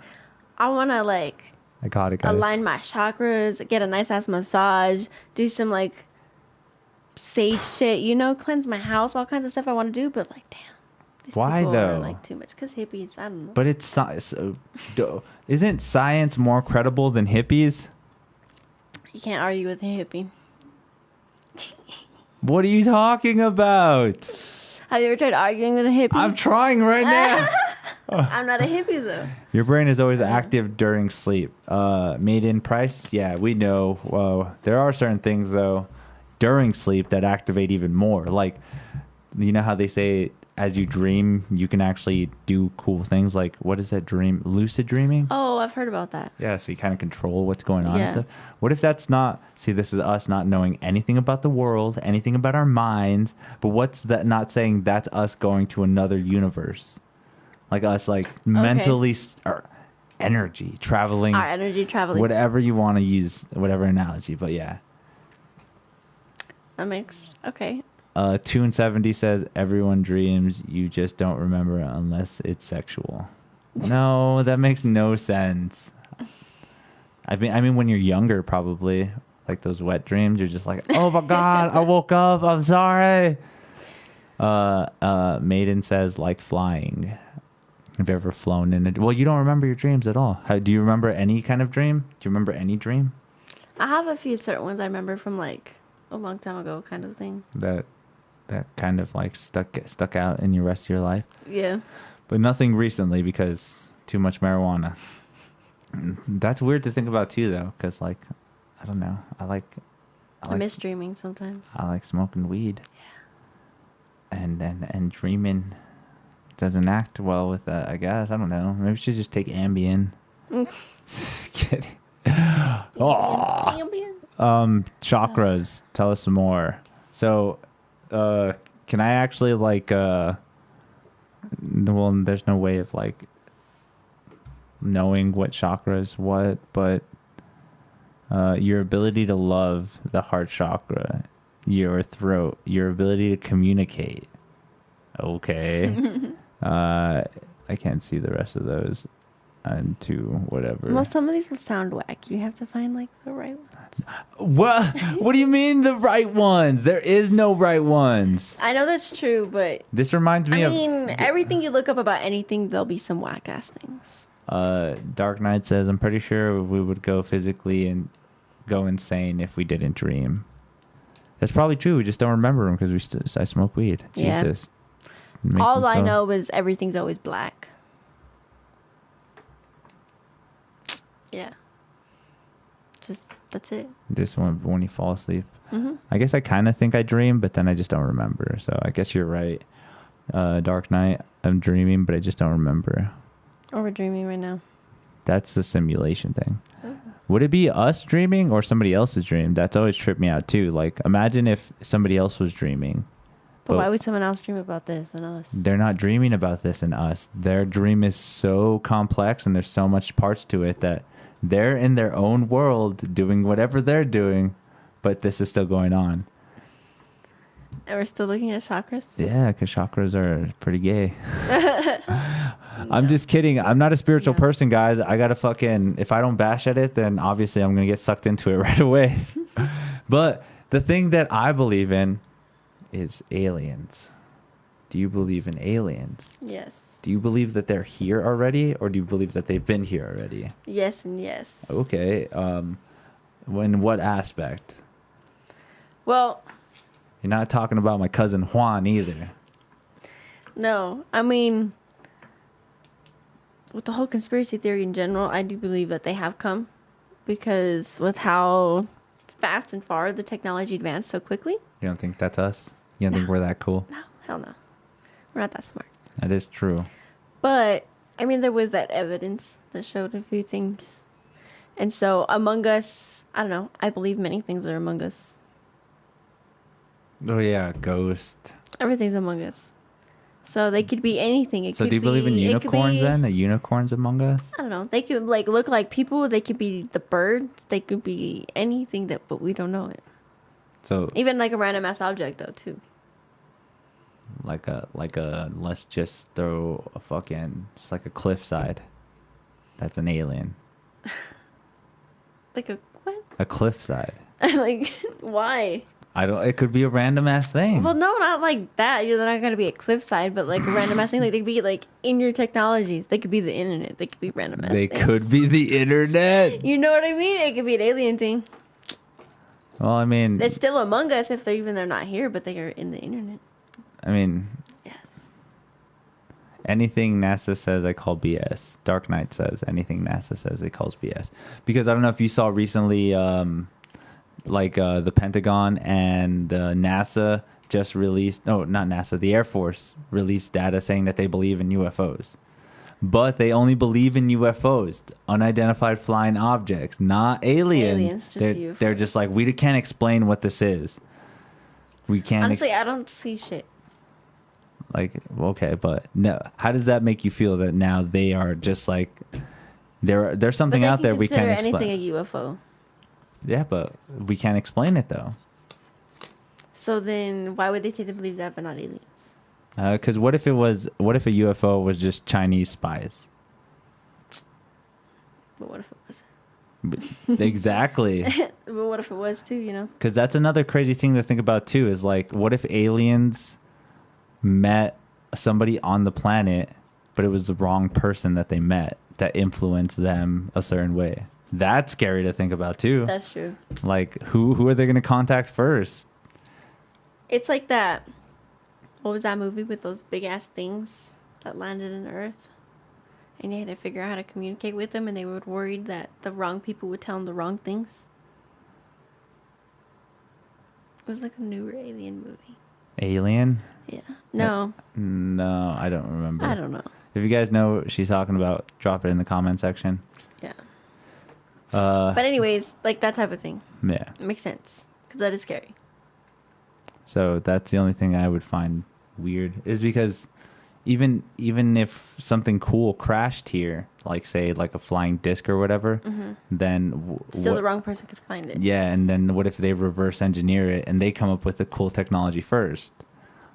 I wanna like I got it, guys. align my chakras, get a nice ass massage, do some like sage shit, you know, cleanse my house, all kinds of stuff I want to do. But like, damn, these Why people though? Are, like, too much because hippies. I don't know. But isn't science more credible than hippies? You can't argue with a hippie. What are you talking about? Have you ever tried arguing with a hippie? I'm trying right now. I'm not a hippie though. Your brain is always active during sleep. Made in price? Yeah, we know. Well, there are certain things, though, during sleep that activate even more. Like, you know how they say as you dream, you can actually do cool things? Like, what is that dream? Lucid dreaming? Oh, I've heard about that. Yeah, so you kind of control what's going on. Yeah. And stuff. What if that's not... See, this is us not knowing anything about the world, anything about our minds, but what's that not saying that's us going to another universe? Like us, like, mentally... Or energy, traveling... Our energy traveling. Whatever you want to use, whatever analogy, but yeah. That makes... Okay. 270 says, everyone dreams, you just don't remember unless it's sexual. No, that makes no sense. I mean, when you're younger, probably, like those wet dreams, you're just like, oh my God, I woke up, I'm sorry. Maiden says, like flying. Have you ever flown in well, you don't remember your dreams at all. Do you remember any kind of dream? Do you remember any dream? I have a few certain ones I remember from like a long time ago kind of thing. That kind of like stuck out in your rest of your life? Yeah. But nothing recently because too much marijuana. That's weird to think about too, though, because like, I don't know. I miss dreaming sometimes. I like smoking weed. Yeah. And dreaming doesn't act well with that, I guess. I don't know. Maybe we should just take Ambien. Just kidding. Ambien. Chakras. Tell us some more. So, can I actually like? Well, there's no way of like knowing what chakra is what, but your ability to love, the heart chakra, your throat, your ability to communicate. Okay. I can't see the rest of those. And to whatever. Well, some of these will sound whack. You have to find like the right ones. What do you mean the right ones? There is no right ones. I know that's true, but this reminds me I mean, everything you look up about anything, there'll be some whack ass things. Dark Knight says, I'm pretty sure we would go physically and go insane if we didn't dream. That's probably true. We just don't remember them because I smoke weed. Yeah. Jesus. All I know is everything's always black. Yeah. Just, that's it. This one, when you fall asleep. Mm-hmm. I guess I kind of think I dream, but then I just don't remember. So I guess you're right. Dark Knight, I'm dreaming, but I just don't remember. Or we're dreaming right now. That's the simulation thing. Ooh. Would it be us dreaming or somebody else's dream? That's always tripped me out too. Like, imagine if somebody else was dreaming. But why would someone else dream about this and us? They're not dreaming about this and us. Their dream is so complex and there's so much parts to it that they're in their own world doing whatever they're doing, but this is still going on. And we're still looking at chakras? Yeah, because chakras are pretty gay. I'm just kidding. I'm not a spiritual person, guys. I got to fucking... If I don't bash at it, then obviously I'm going to get sucked into it right away. But the thing that I believe in is aliens. Do you believe in aliens? Yes. Do you believe that they're here already, or do you believe that they've been here already? Yes and yes. Okay. In what aspect? Well... You're not talking about my cousin Juan either. No. I mean, with the whole conspiracy theory in general, I do believe that they have come. Because with how fast and far the technology advanced so quickly. You don't think that's us? You don't think we're that cool? No, hell no. We're not that smart. That is true. But I mean, there was that evidence that showed a few things, and so Among Us, I don't know. I believe many things are Among Us. Oh yeah, ghost. Everything's Among Us. So they could be anything. So do you believe in unicorns then? A unicorns Among Us? I don't know. They could like look like people. They could be the birds. They could be anything that, but we don't know it. So Even like a random ass object though too. like a let's just throw a fucking just like a cliffside. That's an alien. Like a what? A cliffside. Like why? I don't. It could be a random ass thing. Well, no, not like that. You're not gonna be a cliffside, but like a random ass thing. Like they could be like in your technologies. They could be the internet. They could be random ass. They things. could be the internet. You know what I mean? It could be an alien thing. Well, I mean, It's still Among Us if they're not here, but they are in the internet. I mean, Yes. anything NASA says I call BS. Dark Knight says anything NASA says it calls BS. Because I don't know if you saw recently, the Pentagon and NASA just released, no, not NASA, the Air Force released data saying that they believe in UFOs. But they only believe in UFOs, unidentified flying objects, not aliens. Just they're, UFOs. they're just like, we can't explain what this is. We can't. Honestly, I don't see shit. Like, okay, but no. How does that make you feel that now they are just like, there's something But they out there we can't consider explain? anything a UFO. Yeah, but we can't explain it though. So then, why would they say they believe that but not aliens? Because what if a UFO was just Chinese spies? But what if it was? Exactly. But what if it was too? You know? Because that's another crazy thing to think about too. Is like, what if aliens met somebody on the planet, but it was the wrong person that they met that influenced them a certain way? That's scary to think about too. That's true. Like, who are they going to contact first? It's like that. What was that movie with those big ass things that landed in Earth? And they had to figure out how to communicate with them, and they were worried that the wrong people would tell them the wrong things. It was like a newer alien movie. Alien? Yeah. No. No, I don't remember. I don't know. If you guys know what she's talking about, drop it in the comment section. Yeah. But anyways, like that type of thing. Yeah. It makes sense. Because that is scary. So that's the only thing I would find weird, is because even if something cool crashed here, like say like a flying disc or whatever, then Still the wrong person could find it. Yeah, and then what if they reverse engineer it and they come up with the cool technology first?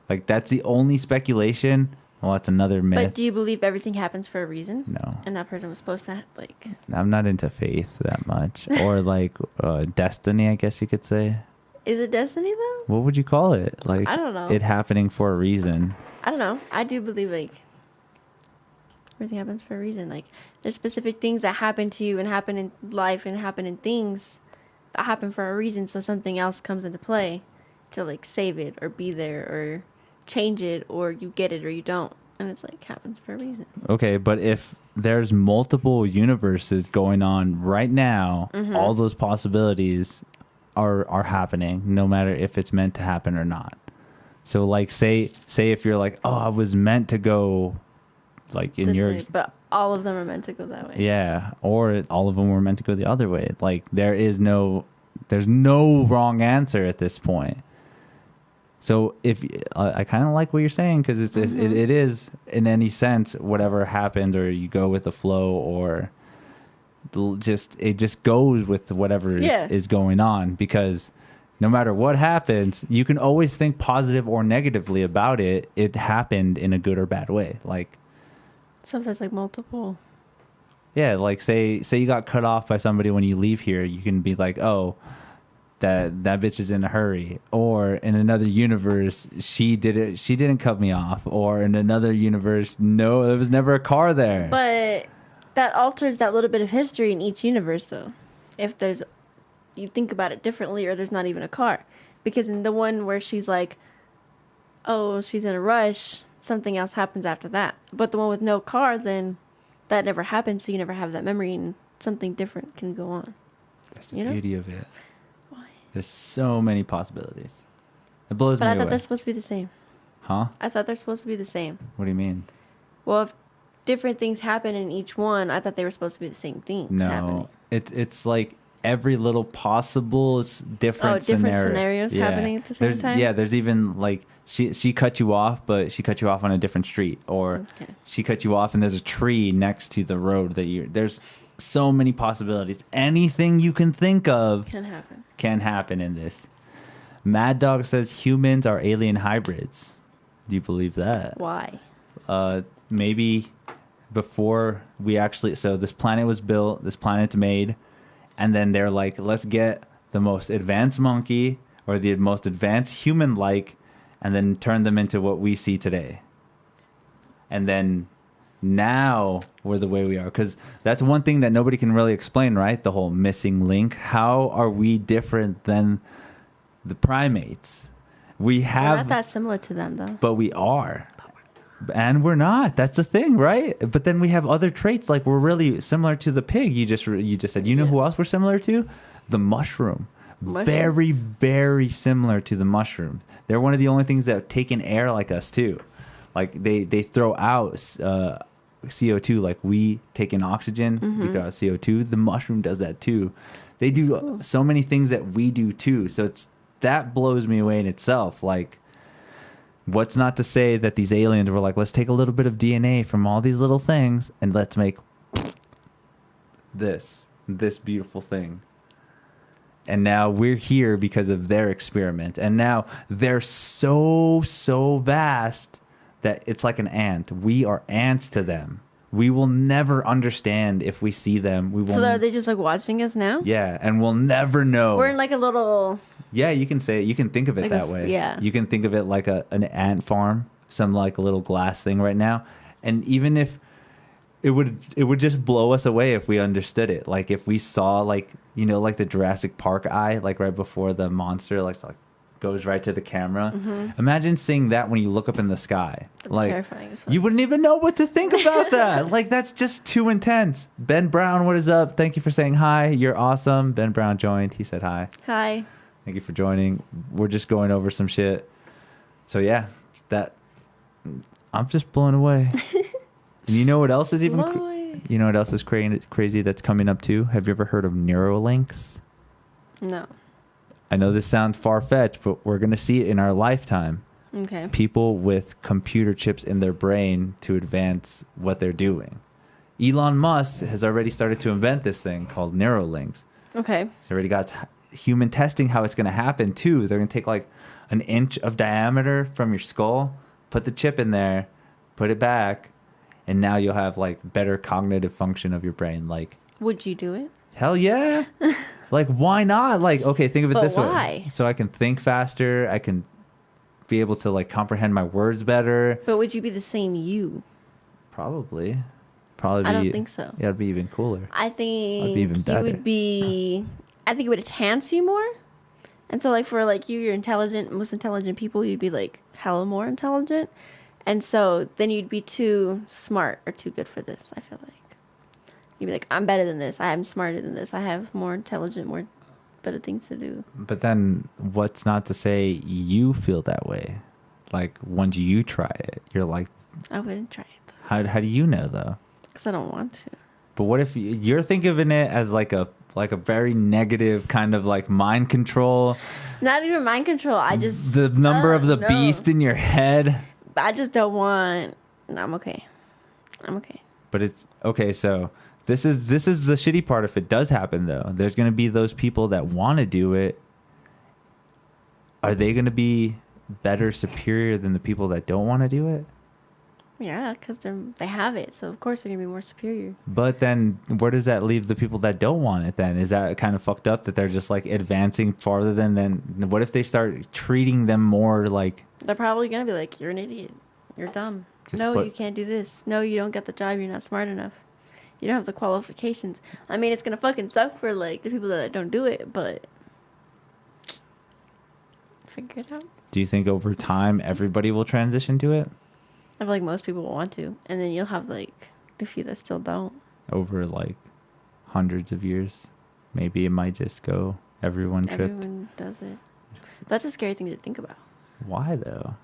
Like, that's the only speculation. Well, that's another myth. But do you believe everything happens for a reason? No. And that person was supposed to, like... I'm not into faith that much. Or like destiny, I guess you could say. Is it destiny, though? What would you call it? Like, I don't know. It happening for a reason. I don't know. I do believe, like, everything happens for a reason. Like, there's specific things that happen to you and happen in life and happen in things that happen for a reason. So something else comes into play to, like, save it or be there or change it, or you get it or you don't. And it's, like, happens for a reason. Okay, but if there's multiple universes going on right now, all those possibilities are happening, no matter if it's meant to happen or not. So, like, say if you're like, oh, I was meant to go, like, in This your... way, but all of them are meant to go that way. Yeah, or all of them were meant to go the other way. Like, there's no wrong answer at this point. So if I kind of like what you're saying, because it is in any sense whatever happened, or you go with the flow, or it just goes with whatever is going on, because no matter what happens, you can always think positive or negatively about it. It happened in a good or bad way. Like, So if there's like multiple. yeah, like say you got cut off by somebody when you leave here, you can be like, oh, that bitch is in a hurry. Or in another universe, she didn't cut me off. Or in another universe, no, there was never a car there. But that alters that little bit of history in each universe, though. If you think about it differently, or there's not even a car. Because in the one where she's like, oh, she's in a rush, something else happens after that. But the one with no car, then that never happened, so you never have that memory, and something different can go on. That's the beauty of it. Why? There's so many possibilities. It blows But me I thought away. that's supposed to be the same. Huh? I thought they're supposed to be the same. What do you mean? Well, if different things happen in each one, I thought they were supposed to be the same things happening. No, it's like every little possible different scenarios happening at the same time? Yeah, there's even like she cut you off, but she cut you off on a different street, or she cut you off and there's a tree next to the road there's so many possibilities. Anything you can think of can happen in this. Mad Dog says humans are alien hybrids. Do you believe that? Why? Maybe before we actually... So this planet was built, this planet's made, and then they're like, let's get the most advanced monkey or the most advanced human-like, and then turn them into what we see today. And then now we're the way we are. Because that's one thing that nobody can really explain, right? The whole missing link. How are we different than the primates? We're not that similar to them, though. But we are. And we're not. That's the thing, right? But then we have other traits. Like, we're really similar to the pig. You just said. You know who else we're similar to? The mushroom. Very, very similar to the mushroom. They're one of the only things that take in air like us, too. Like, they throw out CO2 like we take in oxygen. We throw out CO2. The mushroom does that, too. They do so many things that we do, too. So that blows me away in itself. Like, what's not to say that these aliens were like, let's take a little bit of DNA from all these little things and let's make this beautiful thing. And now we're here because of their experiment. And now they're so vast that it's like an ant. We are ants to them. We will never understand if we see them. We won't. So are they just like watching us now? Yeah, and we'll never know. We're in like a little... Yeah, you can say it. You can think of it like that way. Yeah. You can think of it like an ant farm, some like a little glass thing right now. And even if it would just blow us away if we understood it. Like if we saw like, you know, like the Jurassic Park eye, like right before the monster like goes right to the camera. Imagine seeing that when you look up in the sky. Like terrifying as well. You wouldn't even know what to think about that. Like that's just too intense. Ben Brown, what is up? Thank you for saying hi. You're awesome. Ben Brown joined. He said hi. Hi. Thank you for joining. We're just going over some shit. So yeah, I'm just blown away. And you know what else is even you know what else is crazy that's coming up too? Have you ever heard of Neuralinks? No. I know this sounds far-fetched, but we're going to see it in our lifetime. Okay. People with computer chips in their brain to advance what they're doing. Elon Musk has already started to invent this thing called Neuralinks. Okay. He's already got human testing how it's going to happen too. They're going to take like an inch of diameter from your skull, put the chip in there, put it back, and now you'll have like better cognitive function of your brain. Like, would you do it? Hell yeah. Like, why not? Like, okay, think of it this why? way. So I can think faster. I can be able to like comprehend my words better. But would you be the same you? Probably. I don't think so. Yeah, it'd be even cooler. I think I'd be even better. You would be... I think it would enhance you more. And so, like, for, like, you're intelligent, most intelligent people, you'd be, like, hella more intelligent. And so then you'd be too smart or too good for this, I feel like. You'd be like, I'm better than this. I'm smarter than this. I have more intelligent, more better things to do. But then what's not to say you feel that way? Like, once you try it, you're like... I wouldn't try it, though. How do you know, though? Because I don't want to. But what if you're thinking of it as like a very negative kind of like mind control? Not even mind control. I just... The number of the beast in your head? I just don't want... No, I'm okay. I'm okay. But it's... Okay, so... This is the shitty part if it does happen, though. There's going to be those people that want to do it. Are they going to be better, superior than the people that don't want to do it? Yeah, because they have it. So, of course, they're going to be more superior. But then where does that leave the people that don't want it then? Is that kind of fucked up that they're just like advancing farther than what if they start treating them more like... They're probably going to be like, you're an idiot. You're dumb. You can't do this. No, you don't get the job. You're not smart enough. You don't have the qualifications. I mean, it's going to fucking suck for, like, the people that don't do it, but figure it out. Do you think over time everybody will transition to it? I feel like most people will want to. And then you'll have, like, the few that still don't. Over, like, hundreds of years. Maybe it might just go everyone tripped. Everyone does it. But that's a scary thing to think about. Why, though?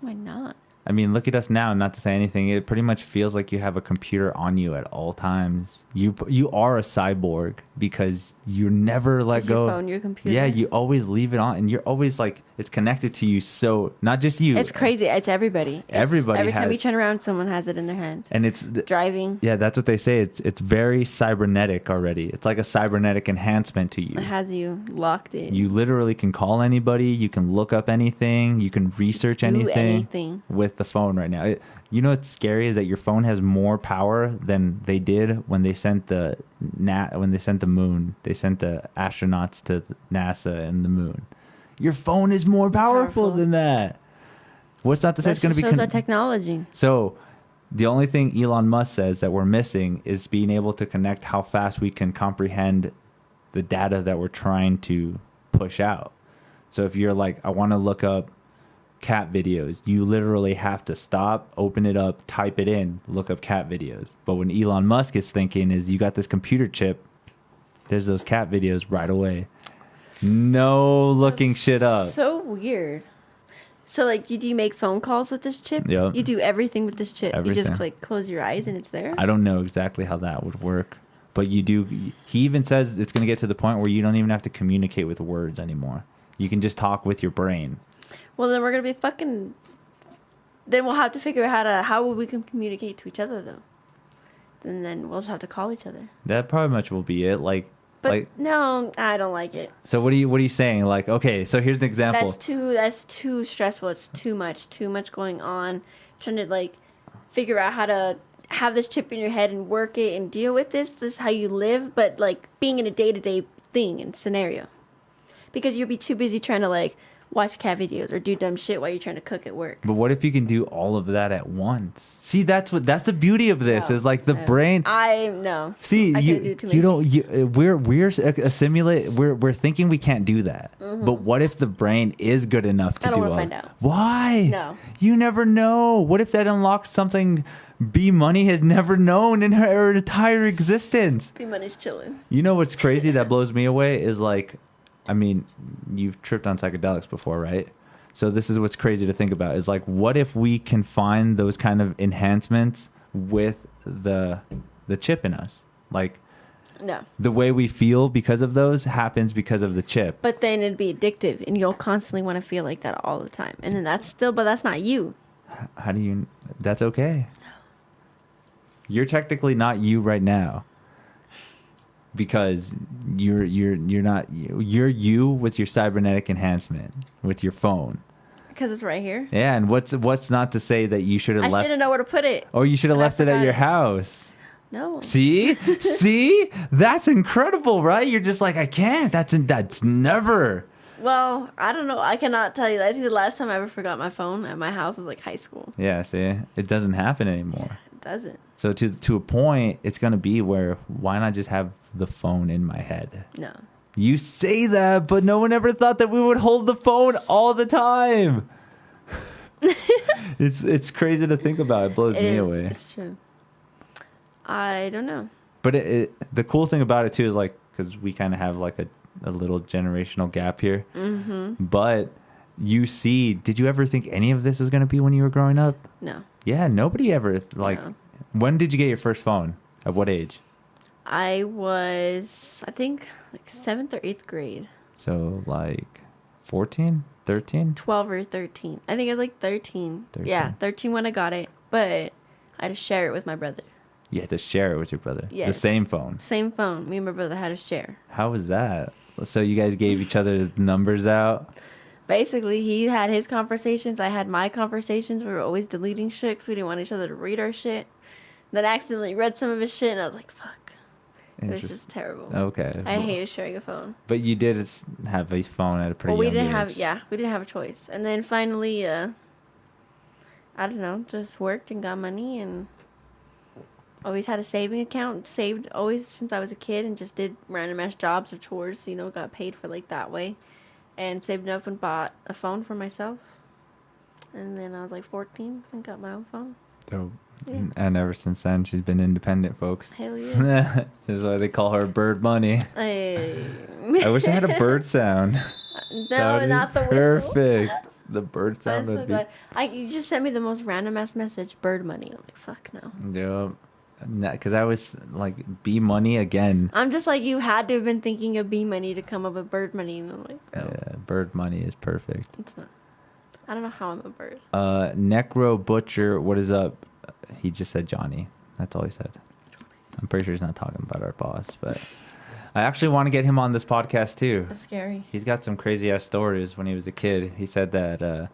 Why not? I mean, look at us now, not to say anything. It pretty much feels like you have a computer on you at all times. You are a cyborg because you never let Is go. your phone your computer? Yeah, you always leave it on, and you're always like, it's connected to you. So not just you. It's crazy. It's everybody. Everybody every time has- you turn around, someone has it in their hand. And it's Driving. yeah, that's what they say. It's very cybernetic already. It's like a cybernetic enhancement to you. It has you locked in. You literally can call anybody. You can look up anything. You can research anything with the phone right now. You know what's scary is that your phone has more power than they did when they sent the moon. They sent the astronauts to NASA and the moon. Your phone is more powerful than that. What's not to say it's going to be? Shows our technology. So, the only thing Elon Musk says that we're missing is being able to connect how fast we can comprehend the data that we're trying to push out. So if you're like, I want to look up cat videos, you literally have to stop, open it up, type it in, look up cat videos. But when Elon Musk is thinking is you got this computer chip, there's those cat videos right away. No looking shit up. So weird. So, like, do you make phone calls with this chip? Yep. You do everything with this chip. Everything. You just, like, close your eyes and it's there? I don't know exactly how that would work. But you do. He even says it's going to get to the point where you don't even have to communicate with words anymore. You can just talk with your brain. Well, then we're going to be fucking... Then we'll have to figure out how we can communicate to each other, though. And then we'll just have to call each other. That probably much will be it. But no, I don't like it. So what are you saying? Like, okay, so here's an example. That's too stressful. It's too much going on. Trying to like figure out how to have this chip in your head and work it and deal with this. This is how you live, but like being in a day-to-day thing and scenario. Because you'll be too busy trying to like watch cat videos or do dumb shit while you're trying to cook at work. But what if you can do all of that at once? See, that's the beauty of this is like the brain. See, we're assimilate. We're thinking we can't do that. Mm-hmm. But what if the brain is good enough to do all? I don't want to find out. Why? No. You never know. What if that unlocks something B Money has never known in her entire existence? B Money's chilling. You know what's crazy that blows me away is like, I mean, you've tripped on psychedelics before, right? So this is what's crazy to think about is like, what if we can find those kind of enhancements with the chip in us? Like, no, the way we feel because of those happens because of the chip. But then it'd be addictive, and you'll constantly want to feel like that all the time. And then but that's not you. How do you? That's okay. No. You're technically not you right now. Because you're not you're you with your cybernetic enhancement with your phone. Because it's right here. Yeah, and what's not to say that you should have left? I didn't know where to put it. Or you should have left it at your house. No. See, that's incredible, right? You're just like I can't. That's never. Well, I don't know. I cannot tell you. I think the last time I ever forgot my phone at my house was like high school. Yeah, see, it doesn't happen anymore. It doesn't. So to a point, it's gonna be where why not just have the phone in my head? No. You say that, but no one ever thought that we would hold the phone all the time. It's crazy to think about. It blows me away. It's true. I don't know. But the cool thing about it too is like because we kind of have like a little generational gap here. Mm-hmm. But did you ever think any of this was going to be when you were growing up? No. Yeah, nobody ever like. No. When did you get your first phone? At what age? I was, I think, like 7th or 8th grade. So, like 14, 13? 12 or 13. I think I was like 13. Yeah, 13 when I got it. But I had to share it with my brother. You had to share it with your brother? Yes. The same phone? Same phone. Me and my brother had to share. How was that? So, you guys gave each other numbers out? Basically, he had his conversations. I had my conversations. We were always deleting shit because we didn't want each other to read our shit. Then I accidentally read some of his shit, and I was like, fuck. It was just terrible. Okay. I hated sharing a phone. But you did have a phone at a pretty young age. We didn't have a choice. And then finally, I don't know, just worked and got money and always had a saving account. Saved always since I was a kid and just did random ass jobs or chores, got paid for like that way. And saved up and bought a phone for myself. And then I was like 14 and got my own phone. Dope. Yeah. And ever since then, she's been independent, folks. Hell yeah. That's why they call her Bird Money. I wish I had a bird sound. No, not the whistle. Perfect. The bird I'm sound. so glad. You just sent me the most random ass message. Bird money. I'm like, fuck no. Yeah. Because I was like, B money again. I'm just like, you had to have been thinking of bee money to come up with bird money. And I'm like, bro. Yeah, bird money is perfect. It's not. I don't know how I'm a bird. Necro Butcher, what is up? He just said Johnny. That's all he said. I'm pretty sure he's not talking about our boss, but I actually want to get him on this podcast too. That's scary. He's got some crazy ass stories when he was a kid. He said that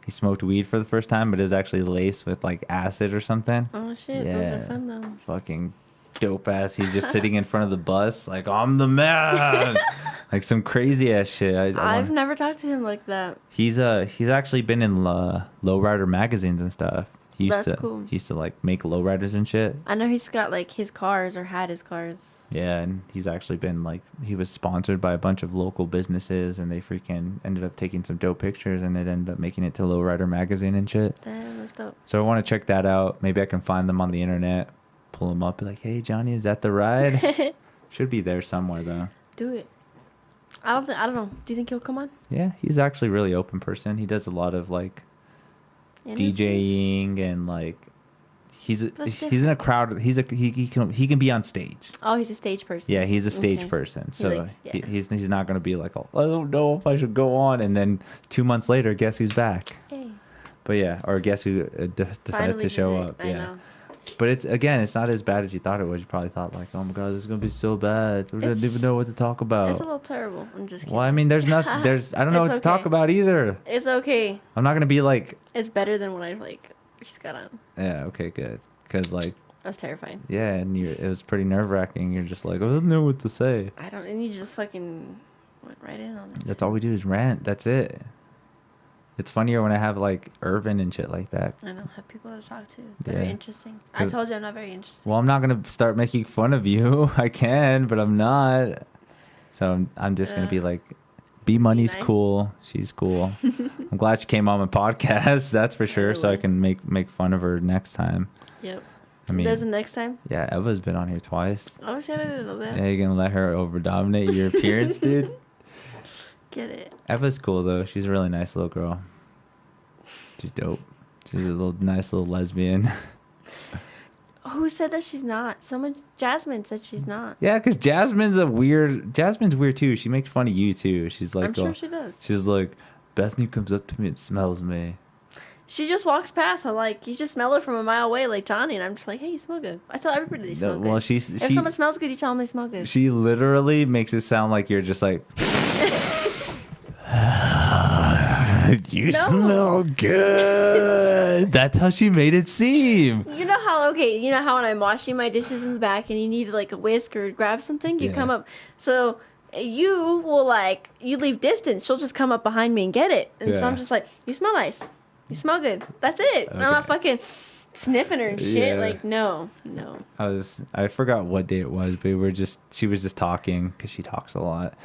he smoked weed for the first time, but it was actually laced with like acid or something. Oh shit, those are fun though. Fucking dope ass. He's just sitting in front of the bus like, I'm the man. Like some crazy ass shit. I've never talked to him like that. He's actually been in lowrider magazines and stuff. That's cool. He used to like make lowriders and shit. I know he's got like his cars or had his cars. Yeah, and he's actually been like, he was sponsored by a bunch of local businesses, and they freaking ended up taking some dope pictures, and it ended up making it to Lowrider magazine and shit. Damn, that's dope. So I want to check that out. Maybe I can find them on the internet, pull them up, be like, hey Johnny, is that the ride? Should be there somewhere though. Do it. I don't know. Do you think he'll come on? Yeah, he's actually a really open person. He does a lot of like DJing and like he's in a crowd. He can be on stage. Oh, he's a stage person. Yeah, he's a stage person. So he's not going to be like, oh, I don't know if I should go on, and then 2 months later, guess who's back? Hey. But yeah, or guess who decides to show up? I know. But it's not as bad as you thought it was. You probably thought like, oh my god, this is gonna be so bad. We don't even know what to talk about. It's a little terrible. I'm just kidding. Well, I mean, I don't know what to talk about either. It's okay. I'm not gonna be like. It's better than what I just got on. Yeah. Okay. Good. Because like. I was terrified. Yeah, and it was pretty nerve wracking. You're just like, I don't know what to say. And you just fucking went right in on it. That's all we do is rant. That's it. It's funnier when I have like Irvin and shit like that. I don't have people to talk to. Very interesting. I told you I'm not very interesting. Well, I'm not gonna start making fun of you. I can, but I'm not. So I'm just gonna be like, B Money's nice. Cool. She's cool. I'm glad she came on my podcast. That's for sure. So I can make fun of her next time. Yep. I mean, there's a next time. Yeah, Eva's been on here twice. Oh shit! I didn't know that. Yeah, you're gonna let her over dominate your appearance, dude. Get it. Eva's cool though. She's a really nice little girl. She's dope. She's a nice little lesbian. Who said that she's not? Jasmine said she's not. Yeah, because Jasmine's weird too. She makes fun of you too. She's like, I'm sure she does. She's like, Bethany comes up to me and smells me. She just walks past. I'm like, you just smell her from a mile away, like Johnny, and I'm just like, hey, you smell good. I tell everybody they smell good. Well, if someone smells good, you tell them they smell good. She literally makes it sound like you're just like. You smell good. That's how she made it seem. You know how when I'm washing my dishes in the back and you need like a whisk or grab something, you come up. So you will you leave distance. She'll just come up behind me and get it. And so I'm just like, you smell nice. You smell good. That's it. Okay. I'm not fucking sniffing her and shit. Yeah. Like, no. I forgot what day it was, but she was just talking because she talks a lot.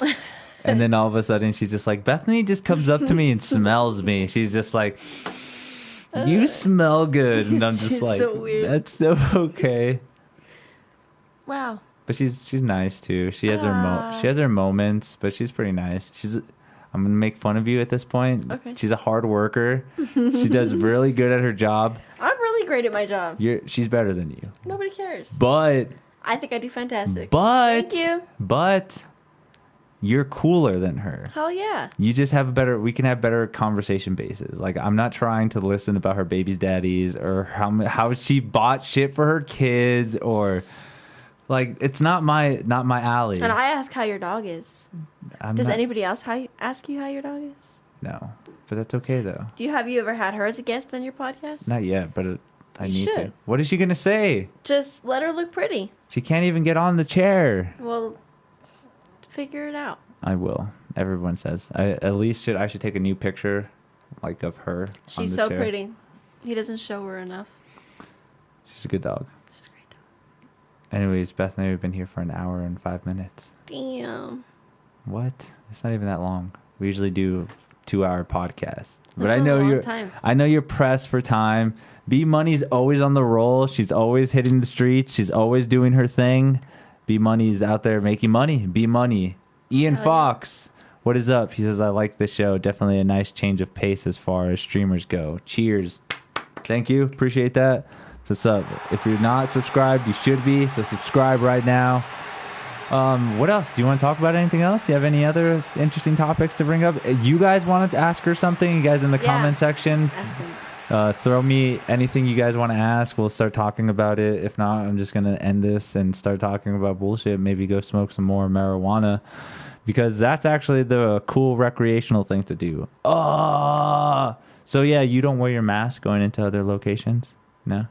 And then all of a sudden, she's just like, Bethany just comes up to me and smells me. She's just like, you smell good. And I'm just like, so weird. That's so okay. Wow. But she's nice, too. She has her moments, but she's pretty nice. I'm going to make fun of you at this point. Okay. She's a hard worker. She does really good at her job. I'm really great at my job. She's better than you. Nobody cares. But. I think I do fantastic. But. Thank you. But. You're cooler than her. Hell yeah. You just we can have better conversation bases. Like, I'm not trying to listen about her baby's daddies or how she bought shit for her kids or like, it's not my alley. And I ask how your dog is. Does anybody else ask you how your dog is? No, but that's okay though. Have you ever had her as a guest on your podcast? Not yet, but I need to. What is she going to say? Just let her look pretty. She can't even get on the chair. Well, figure it out. I will. Everyone says. I should take a new picture, like, of her. She's so pretty. He doesn't show her enough. She's a good dog. She's a great dog. Anyways, Beth and I have been here for an hour and 5 minutes. Damn. What? It's not even that long. We usually do 2-hour podcasts. But I know you're pressed for time. B Money's always on the roll. She's always hitting the streets. She's always doing her thing. B Money's out there making money. B Money. Ian Fox. What is up? He says, I like the show. Definitely a nice change of pace as far as streamers go. Cheers. Thank you. Appreciate that. So what's up? If you're not subscribed, you should be. So subscribe right now. What else? Do you want to talk about anything else? Do you have any other interesting topics to bring up? You guys want to ask her something? You guys in the comment section? Throw me anything you guys want to ask. We'll start talking about it. If not, I'm just going to end this and start talking about bullshit. Maybe go smoke some more marijuana. Because that's actually the cool recreational thing to do. So yeah, you don't wear your mask going into other locations? No?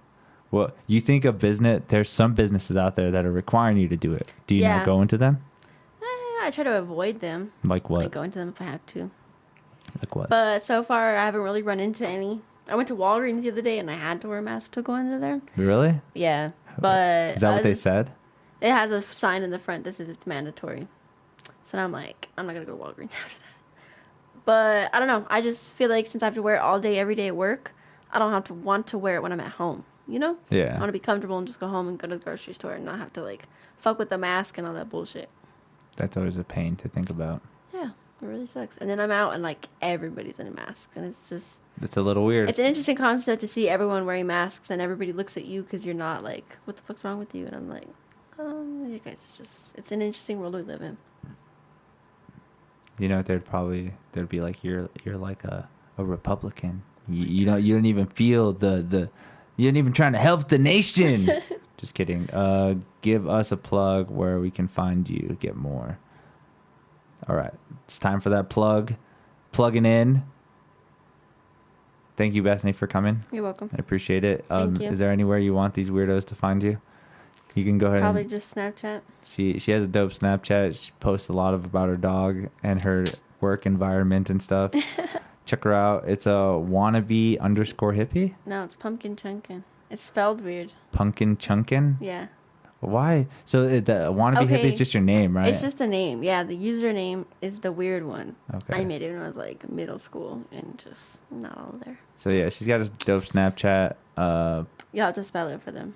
Well, you think a business, there's some businesses out there that are requiring you to do it. Do you not go into them? I try to avoid them. Like what? I go into them if I have to. Like what? But so far, I haven't really run into any. I went to Walgreens the other day and I had to wear a mask to go into there. Really? Yeah. But is that what they said? It has a sign in the front that says it's mandatory. So now I'm like, I'm not going to go to Walgreens after that. But I don't know. I just feel like since I have to wear it all day, every day at work, I don't have to want to wear it when I'm at home. You know? Yeah. I want to be comfortable and just go home and go to the grocery store and not have to like fuck with the mask and all that bullshit. That's always a pain to think about. Yeah, it really sucks. And then I'm out and like everybody's in a mask and it's just... It's a little weird. It's an interesting concept to see everyone wearing masks and everybody looks at you because you're not like, what the fuck's wrong with you? And I'm like, you guys it's an interesting world we live in. You know, they'd be like, you're like a Republican. You don't even feel you ain't even trying to help the nation. Just kidding. Give us a plug where we can find you. Get more. All right. It's time for that plug. Plugging in. Thank you, Bethany, for coming. You're welcome. I appreciate it. Thank you. Is there anywhere you want these weirdos to find you? You can go ahead. Probably just Snapchat. She has a dope Snapchat. She posts a lot about her dog and her work environment and stuff. Check her out. It's a wannabe_hippie. No, it's Pumpkin Chunkin. It's spelled weird. Pumpkin Chunkin? Yeah. Why? So the wannabe hippie is just your name, right? It's just a name. Yeah, the username is the weird one. Okay. I made it when I was like middle school and just not all there. So yeah, she's got a dope Snapchat. You'll have to spell it for them.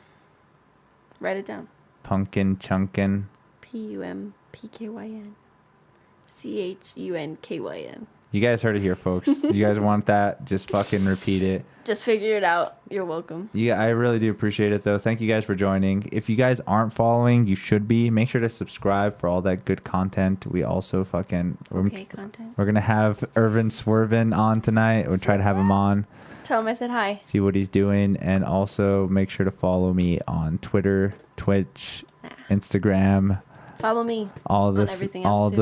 Write it down. Pumpkin Chunkin. PUMPKYN. CHUNKYN. You guys heard it here, folks. You guys want that? Just fucking repeat it. Just figure it out. You're welcome. Yeah, I really do appreciate it, though. Thank you guys for joining. If you guys aren't following, you should be. Make sure to subscribe for all that good content. We also content. We're going to have Irvin Swervin on tonight. We'll try to have him on. Tell him I said hi. See what he's doing. And also make sure to follow me on Twitter, Twitch, Instagram. Follow me. All the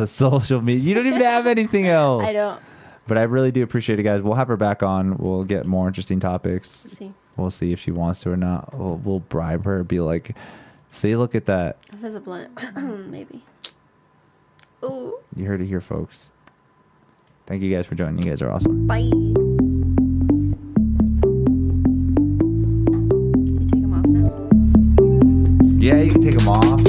social media. You don't even have anything else. I don't. But I really do appreciate it, guys. We'll have her back on. We'll get more interesting topics. We'll see if she wants to or not. We'll bribe her. Be like, see, look at that. If there's a blunt, maybe. Ooh. You heard it here, folks. Thank you guys for joining. You guys are awesome. Bye. You take them off now? Yeah, you can take them off.